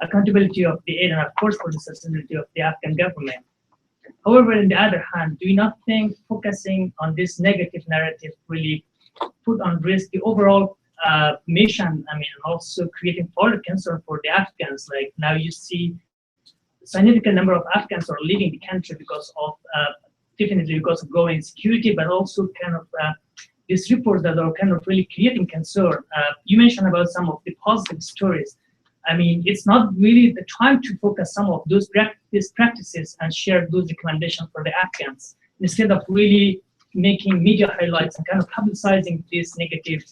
accountability of the aid and, of course, for the sustainability of the Afghan government. However, on the other hand, do you not think focusing on this negative narrative really put on risk the overall mission? I mean, also creating further concern for the Afghans. Like now you see a significant number of Afghans are leaving the country because of, definitely because of growing insecurity, but also kind of these reports that are kind of really creating concern. You mentioned about some of the positive stories. I mean, it's not really the time to focus some of those practices and share those recommendations for the Afghans, instead of really making media highlights and kind of publicizing this negative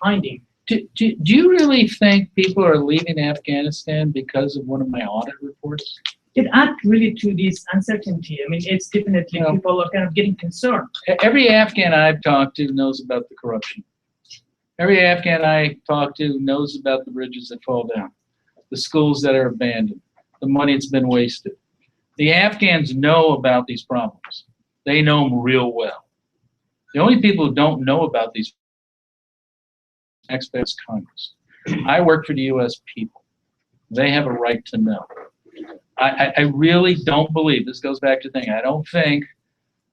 finding. Do you really think people are leaving Afghanistan because of one of my audit reports? It adds really to this uncertainty. I mean, it's definitely people are kind of getting concerned. Every Afghan I've talked to knows about the corruption. Every Afghan I talk to knows about the bridges that fall down, the schools that are abandoned, the money that's been wasted. The Afghans know about these problems. They know them real well. The only people who don't know about these experts, Congress. I work for the U.S. people. They have a right to know. I really don't believe, this goes back to the thing, I don't think,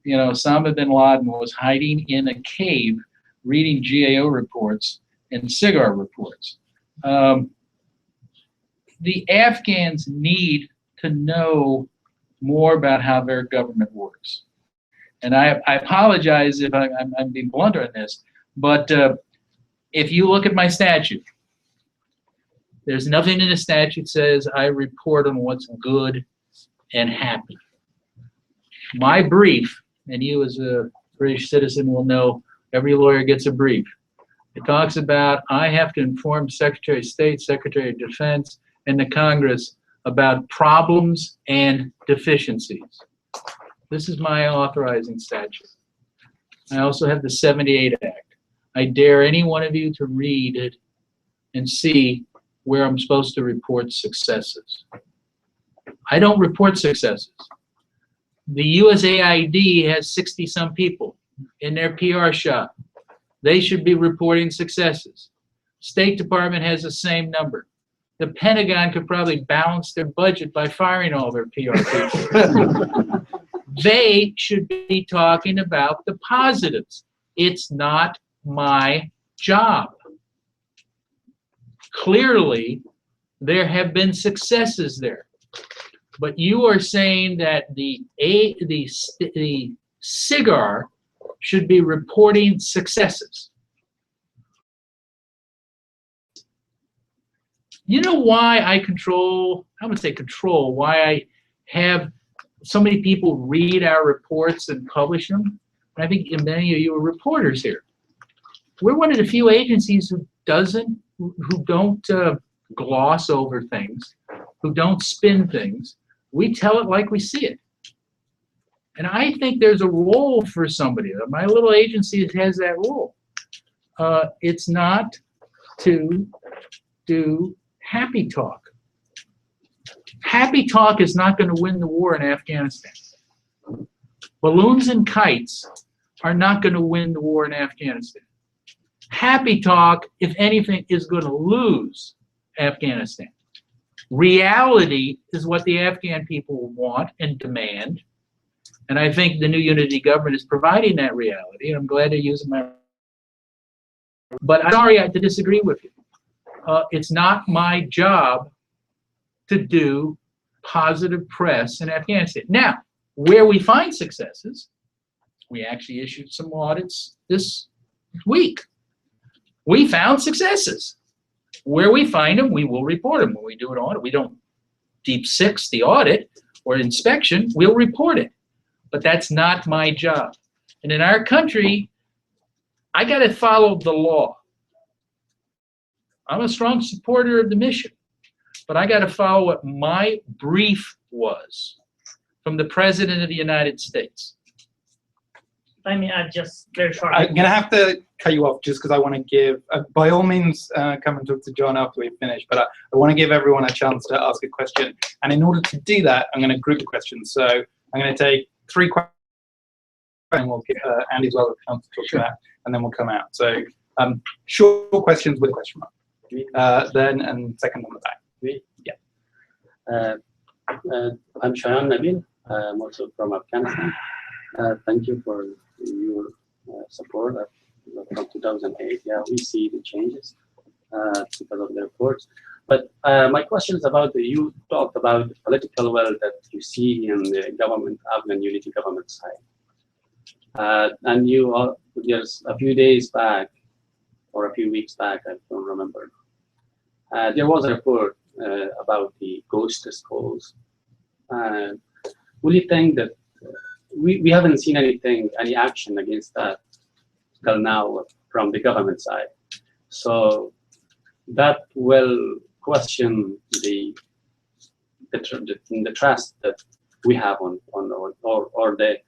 you know, Osama bin Laden was hiding in a cave reading GAO reports and SIGAR reports. The Afghans need to know more about how their government works. And I apologize if I'm being blunt on this, but if you look at my statute, there's nothing in the statute says I report on what's good and happy. My brief, and you as a British citizen will know, every lawyer gets a brief. It talks about I have to inform Secretary of State, Secretary of Defense, and the Congress about problems and deficiencies. This is my authorizing statute. I also have the 78 Act. I dare any one of you to read it and see where I'm supposed to report successes. I don't report successes. The USAID has 60-some people in their PR shop. They should be reporting successes. State Department has the same number. The Pentagon could probably balance their budget by firing all their PR people. They should be talking about the positives. It's not my job. Clearly, there have been successes there. But you are saying that the SIGAR should be reporting successes. You know why I control, I would say control, why I have so many people read our reports and publish them? And I think many of you are reporters here. We're one of the few agencies who don't gloss over things, who don't spin things. We tell it like we see it. And I think there's a role for somebody. My little agency has that role. It's not to do happy talk. Happy talk is not going to win the war in Afghanistan. Balloons and kites are not going to win the war in Afghanistan. Happy talk, if anything, is going to lose Afghanistan. Reality is what the Afghan people want and demand. And I think the new unity government is providing that reality. And I'm glad they're using my. But I'm sorry to disagree with you. It's not my job to do positive press in Afghanistan. Now, where we find successes, we actually issued some audits this week. We found successes. Where we find them, we will report them. When we do an audit, we don't deep six the audit or inspection, we'll report it. But that's not my job. And in our country, I got to follow the law. I'm a strong supporter of the mission, but I got to follow what my brief was from the President of the United States. I mean, just very short. I'm going to have to cut you off just because I want to give, by all means, come and talk to John after we finish, but I want to give everyone a chance to ask a question. And in order to do that, I'm going to group the questions. So I'm going to take 3 questions, and we'll give Andy as well a chance to talk to that, and then we'll come out. So short questions with a question mark. Then, and second on the back. Yeah. I'm Shayan Nabil. I'm also from Afghanistan. Thank you for your support from 2008. Yeah, we see the changes because of the reports. But my question is about you talked about the political will that you see in the government, Afghan unity government side. And you just a few days back, or a few weeks back, I don't remember, there was a report about the ghost schools. Will you think that we haven't seen any action against that till now from the government side? So that will question the trust that we have on or the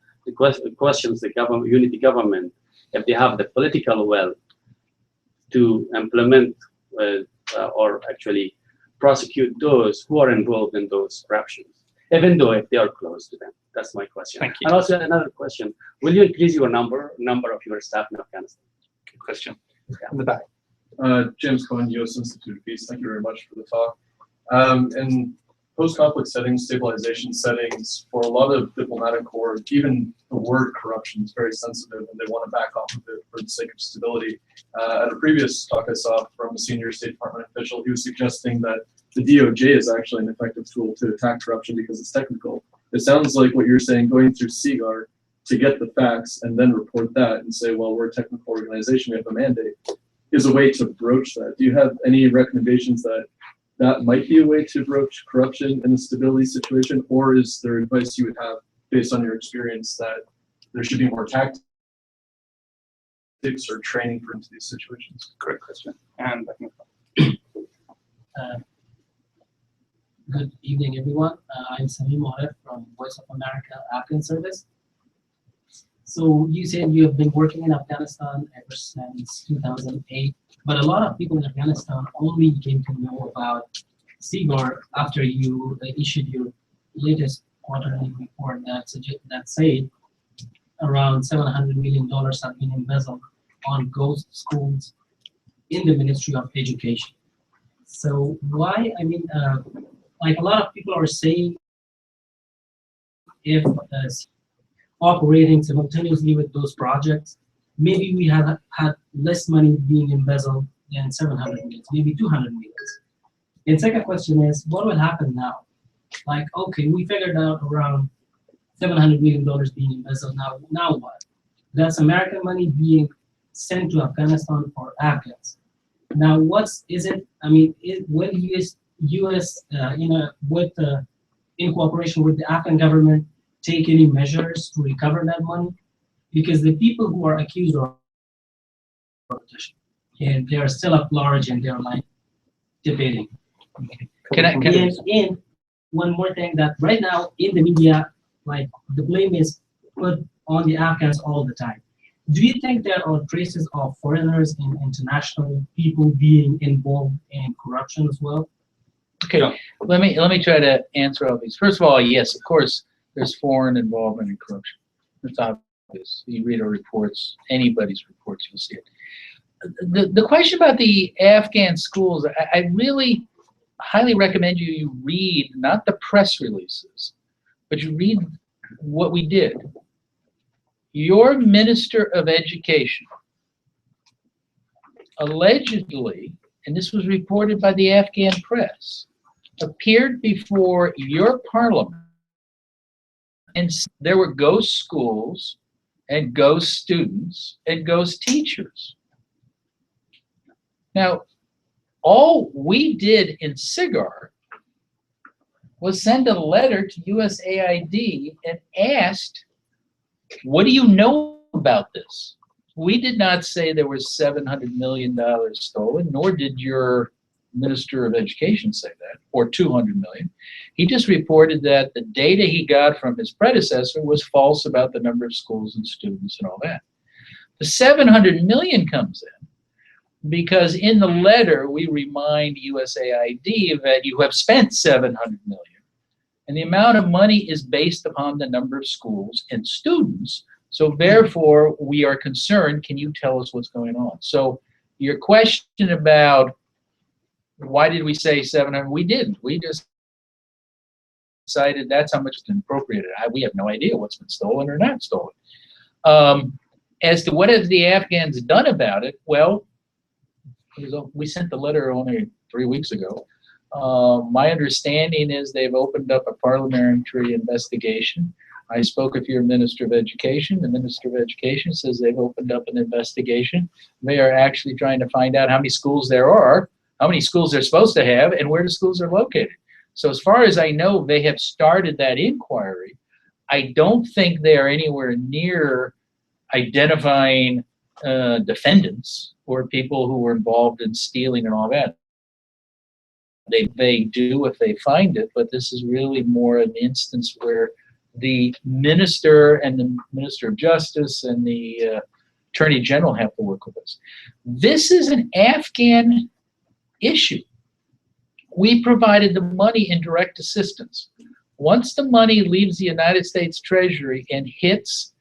questions the unity government, if they have the political will to implement or actually prosecute those who are involved in those corruptions, even though if they are close to them. That's my question. Thank you. And also another question: will you increase your number of your staff in Afghanistan? Good question. In the back. James Cohen, U.S. Institute of Peace. Thank you very much for the talk. In post-conflict settings, stabilization settings, for a lot of diplomatic corps, even the word corruption is very sensitive, and they want to back off of it for the sake of stability. At a previous talk I saw from a senior State Department official, he was suggesting that the DOJ is actually an effective tool to attack corruption because it's technical. It sounds like what you're saying, going through SIGAR to get the facts and then report that and say, well, we're a technical organization, we have a mandate, is a way to broach that. Do you have any recommendations that that might be a way to broach corruption in a stability situation, or is there advice you would have based on your experience that there should be more tactics or training for into these situations? Great question. And I think Good evening, everyone. I'm Samim Moderator from Voice of America Afghan Service. So you said you have been working in Afghanistan ever since 2008, but a lot of people in Afghanistan only came to know about SIGAR after you issued your latest quarterly report that said around $700 million have been embezzled on ghost schools in the Ministry of Education. So why, I mean, like a lot of people are saying, if operating simultaneously with those projects, maybe we have had less money being embezzled than 700 million, maybe 200 million. And second question is, what will happen now? Like, okay, we figured out around $700 million being embezzled. Now what? That's American money being sent to Afghanistan for Afghans. Now, when U.S. in cooperation with the Afghan government, take any measures to recover that money? Because the people who are accused are corruption, and they are still at large, and they're like debating. And one more thing, that right now in the media, like the blame is put on the Afghans all the time. Do you think there are traces of foreigners and international people being involved in corruption as well? Okay, let me try to answer all these. First of all, yes, of course, there's foreign involvement in corruption. It's obvious. You read our reports, anybody's reports, you'll see it. The question about the Afghan schools, I really highly recommend you read not the press releases, but you read what we did. Your Minister of Education allegedly, and this was reported by the Afghan press, appeared before your parliament, and there were ghost schools and ghost students and ghost teachers. Now, all we did in SIGAR was send a letter to USAID and asked, what do you know about this? We did not say there was $700 million stolen, nor did your Minister of Education say that, or 200 million. He just reported that the data he got from his predecessor was false about the number of schools and students and all that. The 700 million comes in because in the letter we remind USAID that you have spent 700 million. And the amount of money is based upon the number of schools and students. So therefore, we are concerned, can you tell us what's going on? So your question about why did we say 700? We didn't. We just decided that's how much is appropriated. We have no idea what's been stolen or not stolen. As to what have the Afghans done about it, well, we sent the letter only 3 weeks ago. My understanding is they've opened up a parliamentary investigation. I spoke with your Minister of Education. The Minister of Education says they've opened up an investigation. They are actually trying to find out how many schools there are, how many schools they're supposed to have, and where the schools are located. So as far as I know, they have started that inquiry. I don't think they are anywhere near identifying defendants or people who were involved in stealing and all that. They do if they find it, but this is really more an instance where the minister and the Minister of Justice and the Attorney General have to work with us. This is an Afghan issue. We provided the money in direct assistance. Once the money leaves the United States Treasury and hits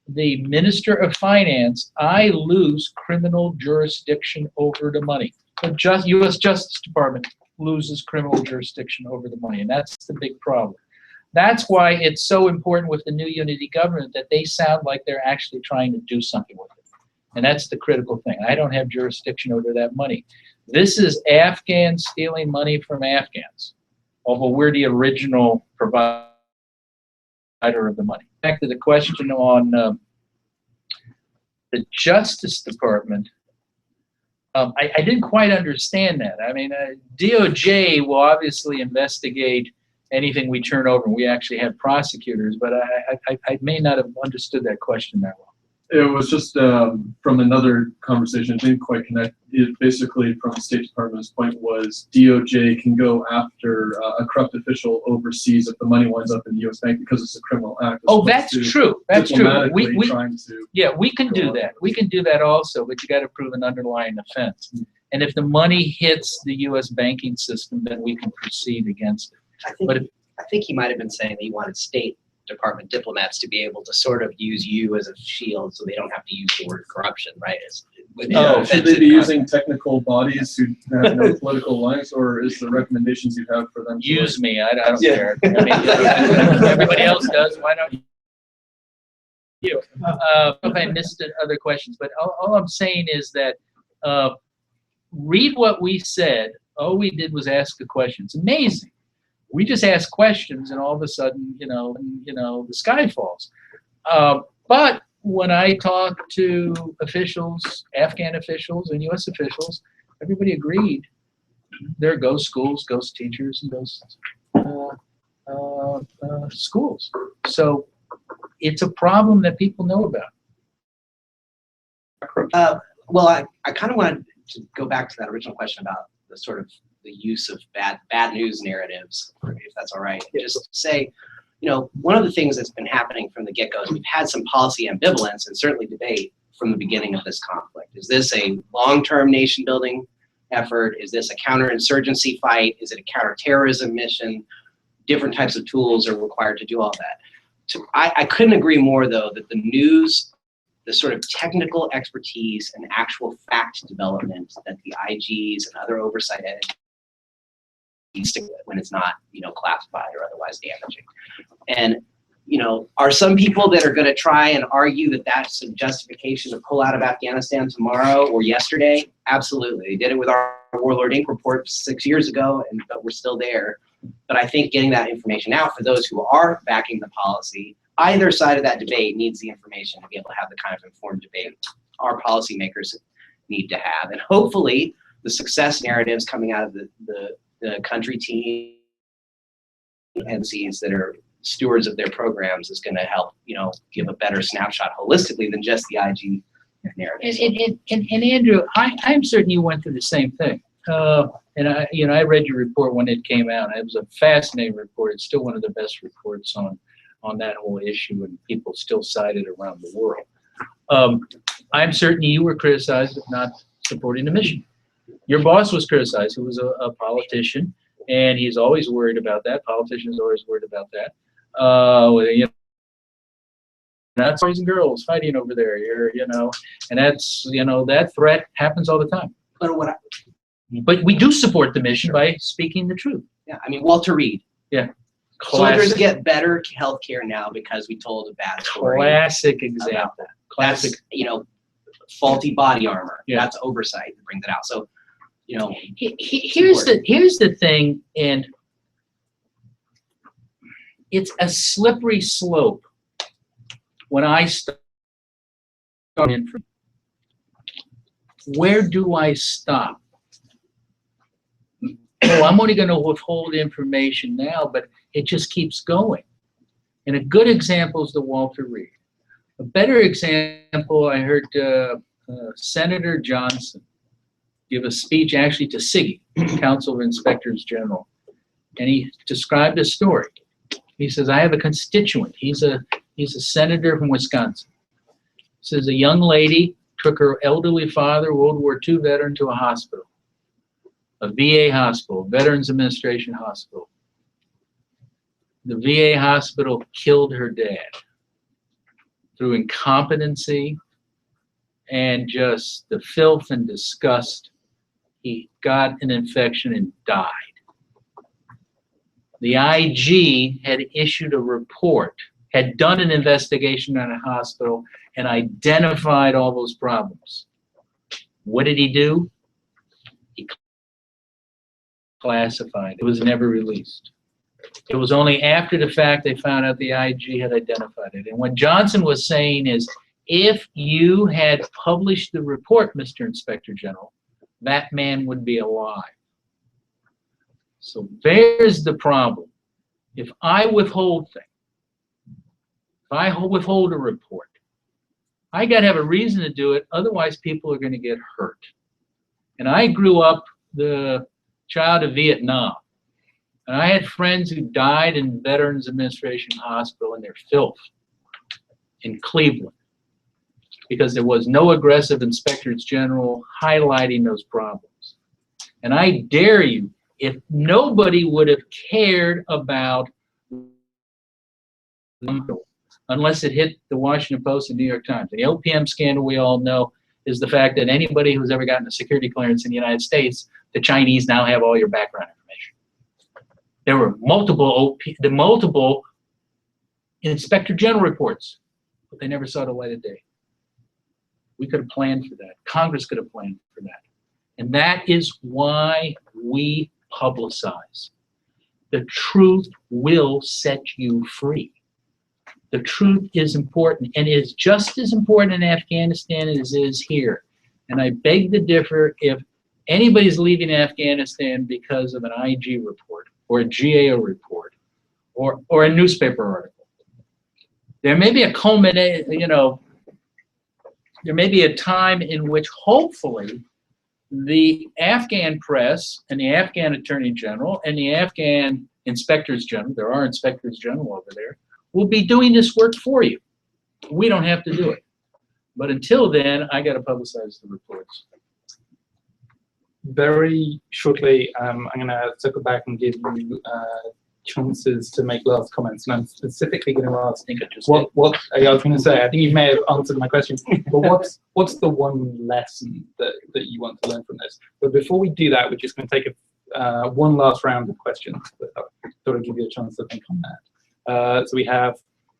the Minister of Finance, I lose criminal jurisdiction over the money. The U.S. Justice Department loses criminal jurisdiction over the money, and that's the big problem. That's why it's so important with the new unity government that they sound like they're actually trying to do something with it. And that's the critical thing. I don't have jurisdiction over that money. This is Afghans stealing money from Afghans, although we're the original provider of the money. Back to the question on the Justice Department, I didn't quite understand that. I mean, DOJ will obviously investigate anything we turn over, and we actually have prosecutors, but I may not have understood that question that well. It was just from another conversation, it didn't quite connect. It basically, from the State Department's point, was DOJ can go after a corrupt official overseas if the money winds up in the U.S. bank because it's a criminal act. Oh, that's true. That's true. Yeah, we can do that. We can do that also, but you got to prove an underlying offense. And if the money hits the U.S. banking system, then we can proceed against it. I think he might have been saying that he wanted State Department diplomats to be able to sort of use you as a shield so they don't have to use the word corruption, right? Should they be using technical bodies who have no political alliance, or is the recommendations you have for them? Use me. I don't care. I mean, everybody else does. Why don't you? I don't know if I missed other questions, but all I'm saying is that read what we said. All we did was ask a question. It's amazing. We just ask questions, and all of a sudden, the sky falls. But when I talk to officials, Afghan officials and U.S. officials, everybody agreed. There are ghost schools, ghost teachers, and ghost schools. So it's a problem that people know about. Well, I kind of wanted to go back to that original question about the sort of the use of bad news narratives, if that's all right. Just to say, one of the things that's been happening from the get-go is we've had some policy ambivalence and certainly debate from the beginning of this conflict. Is this a long-term nation-building effort? Is this a counterinsurgency fight? Is it a counterterrorism mission? Different types of tools are required to do all that. I couldn't agree more, though, that the news, the sort of technical expertise and actual fact development that the IGs and other oversight entities stick with when it's not, classified or otherwise damaging. And, are some people that are going to try and argue that that's a justification to pull out of Afghanistan tomorrow or yesterday? Absolutely. They did it with our Warlord Inc. report 6 years ago, but we're still there. But I think getting that information out for those who are backing the policy, either side of that debate needs the information to be able to have the kind of informed debate our policymakers need to have. And hopefully the success narratives coming out of the country team agencies that are stewards of their programs is going to help, give a better snapshot holistically than just the IG narrative. And Andrew, I'm certain you went through the same thing. And I read your report when it came out. It was a fascinating report. It's still one of the best reports on that whole issue, and people still cite it around the world. I'm certain you were criticized of not supporting the mission. Your boss was criticized, who was a politician, and he's always worried about that. Politicians are always worried about that. That's boys and girls fighting over there, and that's, that threat happens all the time. But we do support the mission by speaking the truth. Yeah, I mean, Walter Reed. Yeah. Soldiers get better health care now because we told a bad story. Classic example. Classic. That's, faulty body armor. Yeah. That's oversight that brings it out. So, here's the thing, and it's a slippery slope when I start in. Where do I stop? Oh, I'm only going to withhold information now, but it just keeps going. And a good example is the Walter Reed. A better example, I heard Senator Johnson give a speech actually to SIGAR, Council of Inspectors General, and he described a story. He says, I have a constituent. He's a senator from Wisconsin. He says a young lady took her elderly father, World War II veteran, to a hospital, a VA hospital, Veterans Administration Hospital. The VA hospital killed her dad through incompetency and just the filth and disgust. He got an infection and died. The IG had issued a report, had done an investigation on a hospital, and identified all those problems. What did he do? He classified. It was never released. It was only after the fact they found out the IG had identified it. And what Johnson was saying is, if you had published the report, Mr. Inspector General, that man would be alive. So there's the problem. If I withhold things, if I withhold a report, I got to have a reason to do it, otherwise people are going to get hurt. And I grew up the child of Vietnam. And I had friends who died in Veterans Administration Hospital in their filth in Cleveland because there was no aggressive inspectors general highlighting those problems. And I dare you, if nobody would have cared about unless it hit the Washington Post and New York Times. And the OPM scandal we all know is the fact that anybody who's ever gotten a security clearance in the United States, the Chinese now have all your background information. There were multiple Inspector General reports, but they never saw the light of day. We could have planned for that. Congress could have planned for that. And that is why we publicize. The truth will set you free. The truth is important, and is just as important in Afghanistan as it is here. And I beg to differ if anybody's leaving Afghanistan because of an IG report or a GAO report or a newspaper article. There may be a there may be a time in which hopefully the Afghan press and the Afghan Attorney General and the Afghan Inspectors General, there are Inspectors General over there, will be doing this work for you. We don't have to do it. But until then, I got to publicize the reports. Very shortly, I'm going to circle back and give you chances to make last comments. And I'm specifically going to ask, I was going to say, I think you may have answered my question, but what's the one lesson that you want to learn from this? But before we do that, we're just going to take one last round of questions. I thought I'd give you a chance to think on that. So we have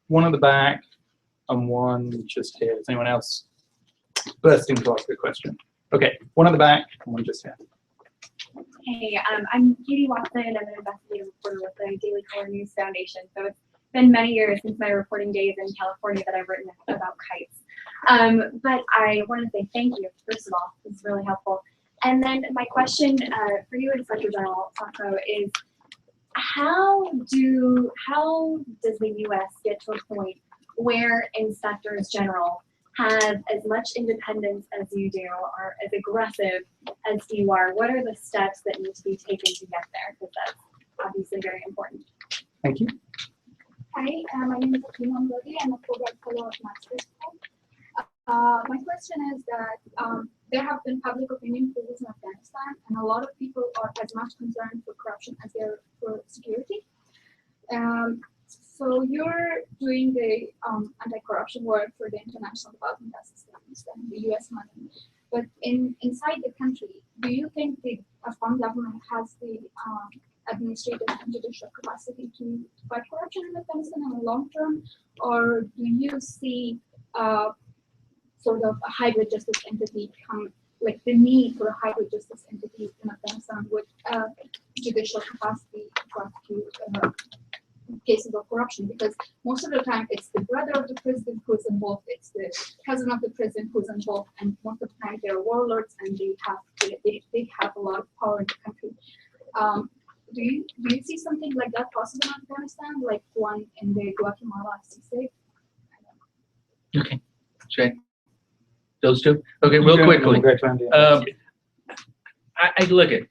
one at the back and one just here. Is anyone else bursting to ask a question? Okay, one at the back and one just here. Hey, I'm Katie Watson. I'm an investigative reporter with the Daily Caller News Foundation. So it's been many years since my reporting days in California that I've written about kites. But I want to say thank you, first of all. It's really helpful. And then my question for you, Inspector General Sopko, is how does the U.S. get to a point where inspectors general have as much independence as you do or as aggressive as you are, what are the steps that need to be taken to get there? Because that's obviously very important. Thank you. Hi, my name is Akhil Mamlodi. I'm a Fulbright Fellow of Master's School. My question is that there have been public opinion polls in Afghanistan, and a lot of people are as much concerned for corruption as they are for security. So you're doing the anti-corruption work for the international development assistance and the U.S. money. But inside the country, do you think the Afghan government has the administrative and judicial capacity to fight corruption in Afghanistan in the long term, or do you see sort of a hybrid justice entity come, like the need for a hybrid justice entity in Afghanistan with judicial capacity to prosecute cases of corruption? Because most of the time it's the brother of the president who's involved, it's the cousin of the president who's involved, and most of the time they're warlords and they have a lot of power in the country. Do you see something like that possible in Afghanistan, like one in the Guatemala state? Okay, Jay. Those two? Okay, real quickly. I look at,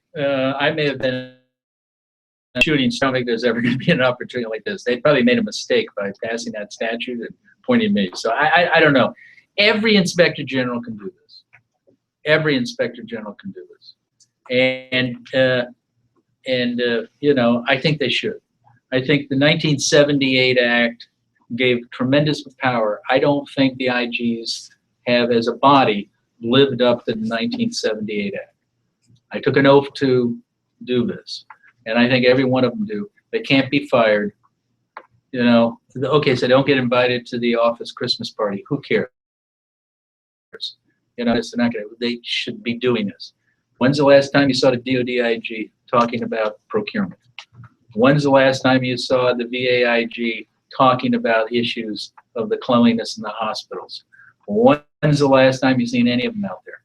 I may have been shooting, so I don't think there's ever going to be an opportunity like this. They probably made a mistake by passing that statute and pointing me. So I don't know. Every inspector general can do this. Every inspector general can do this. And you know, I think they should. I think the 1978 Act gave tremendous power. I don't think the IGs have, as a body, lived up to the 1978 Act. I took an oath to do this, and I think every one of them do. They can't be fired. You know, okay, so they don't get invited to the office Christmas party. Who cares? You know, it's not gonna, they should be doing this. When's the last time you saw the DoD IG talking about procurement? When's the last time you saw the VA IG talking about issues of the cleanliness in the hospitals? When's the last time you've seen any of them out there?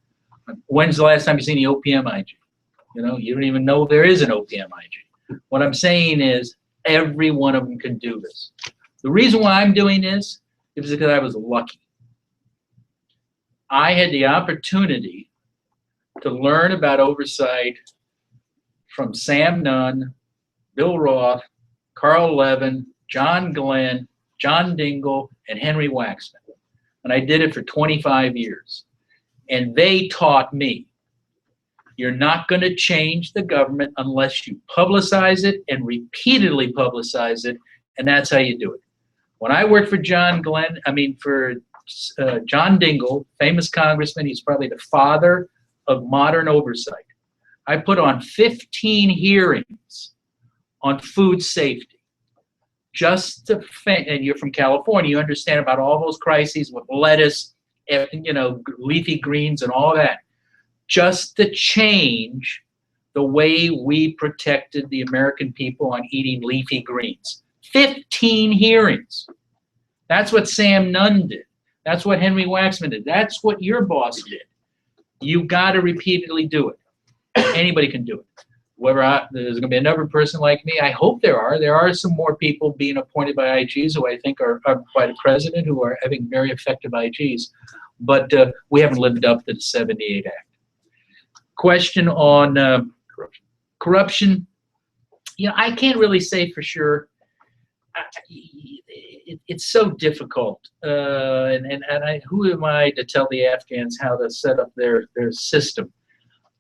When's the last time you've seen the OPM IG? You know, you don't even know if there is an OPM IG. What I'm saying is every one of them can do this. The reason why I'm doing this is because I was lucky. I had the opportunity to learn about oversight from Sam Nunn, Bill Roth, Carl Levin, John Glenn, John Dingell, and Henry Waxman. And I did it for 25 years. And they taught me, you're not going to change the government unless you publicize it and repeatedly publicize it, and that's how you do it. When I worked for John Dingell, famous congressman, he's probably the father of modern oversight. I put on 15 hearings on food safety. Just to, and you're from California, you understand about all those crises with lettuce, you know, leafy greens and all that. Just to change the way we protected the American people on eating leafy greens. 15 hearings. That's what Sam Nunn did. That's what Henry Waxman did. That's what your boss did. You got to repeatedly do it. Anybody can do it. Whether there's going to be another person like me, I hope there are. There are some more people being appointed by IGs who I think are by the president who are having very effective IGs. But we haven't lived up to the 78 Act. Question on corruption. You know, I can't really say for sure. It's so difficult. Who am I to tell the Afghans how to set up their system?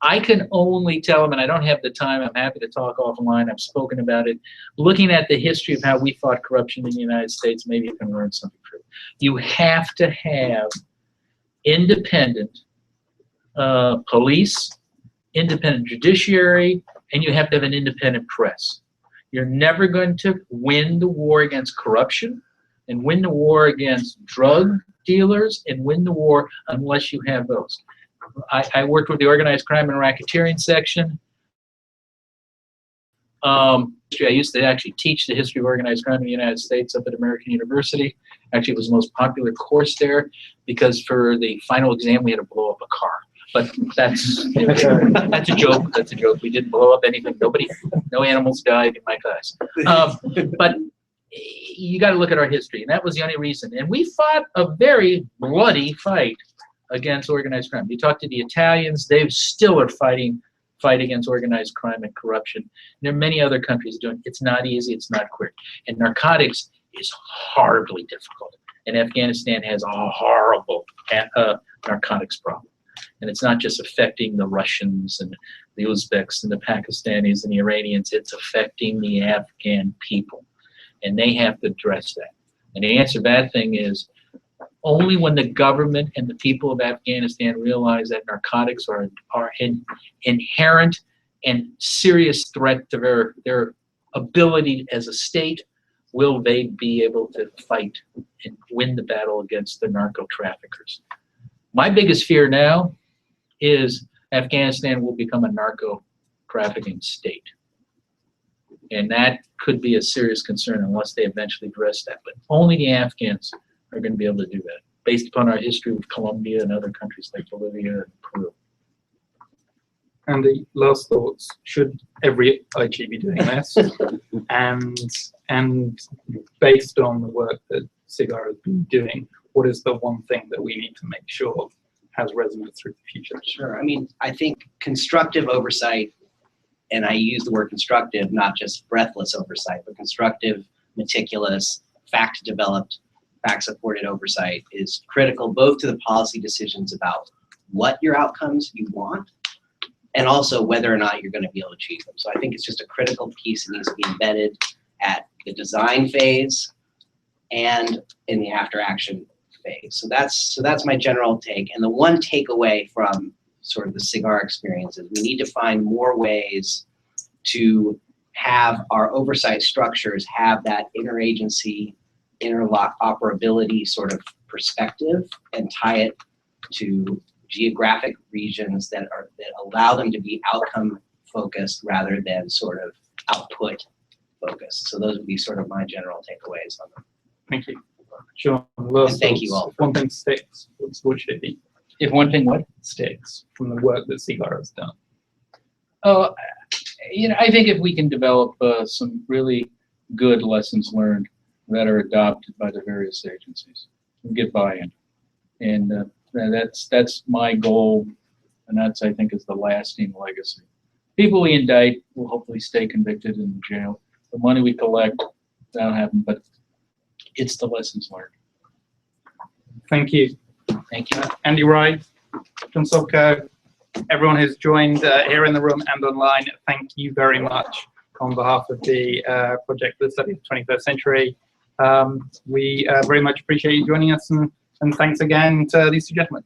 I can only tell them, and I don't have the time, I'm happy to talk offline, I've spoken about it. Looking at the history of how we fought corruption in the United States, maybe you can learn something from it. You have to have independent police, independent judiciary, and you have to have an independent press. You're never going to win the war against corruption and win the war against drug dealers and win the war unless you have those. I worked with the organized crime and racketeering section. I used to actually teach the history of organized crime in the United States up at American University. Actually, it was the most popular course there because for the final exam, we had to blow up a car. But that's a joke. That's a joke. We didn't blow up anything. No animals died in my class. But you got to look at our history, and that was the only reason. And we fought a very bloody fight against organized crime. You talk to the Italians, they still are fight against organized crime and corruption. And there are many other countries doing it. It's not easy, it's not quick. And narcotics is horribly difficult. And Afghanistan has a horrible narcotics problem. And it's not just affecting the Russians and the Uzbeks and the Pakistanis and the Iranians, it's affecting the Afghan people. And they have to address that. And the answer to that thing is only when the government and the people of Afghanistan realize that narcotics are an inherent and serious threat to their ability as a state will they be able to fight and win the battle against the narco traffickers. My biggest fear now is Afghanistan will become a narco trafficking state. And that could be a serious concern unless they eventually address that. But only the Afghans are going to be able to do that, based upon our history with Colombia and other countries like Bolivia and Peru. And the last thoughts, should every IG be doing this? and based on the work that SIGAR has been doing, what is the one thing that we need to make sure has resonance through the future? Sure. I mean, I think constructive oversight, and I use the word constructive, not just breathless oversight, but constructive, meticulous, fact-developed, fact-supported oversight is critical both to the policy decisions about what your outcomes you want and also whether or not you're going to be able to achieve them. So I think it's just a critical piece that needs to be embedded at the design phase and in the after-action phase. So that's my general take. And the one takeaway from sort of the SIGAR experience is we need to find more ways to have our oversight structures have that interagency, interoperability sort of perspective and tie it to geographic regions that allow them to be outcome focused rather than sort of output focused. So those would be sort of my general takeaways on them. Thank you. John, last thank you all. One thing sticks, what should it be? If one thing what? Sticks from the work that SIGAR has done. Oh, I think if we can develop some really good lessons learned that are adopted by the various agencies, and get buy-in, and that's my goal, and that's I think is the lasting legacy. People we indict will hopefully stay convicted in jail. The money we collect, that'll happen, but it's the lessons learned. Thank you. Thank you. Andy Wright, John Sopko, everyone who's joined here in the room and online, thank you very much on behalf of the Project for the Study of the 21st Century. We very much appreciate you joining us, and thanks again to these two gentlemen.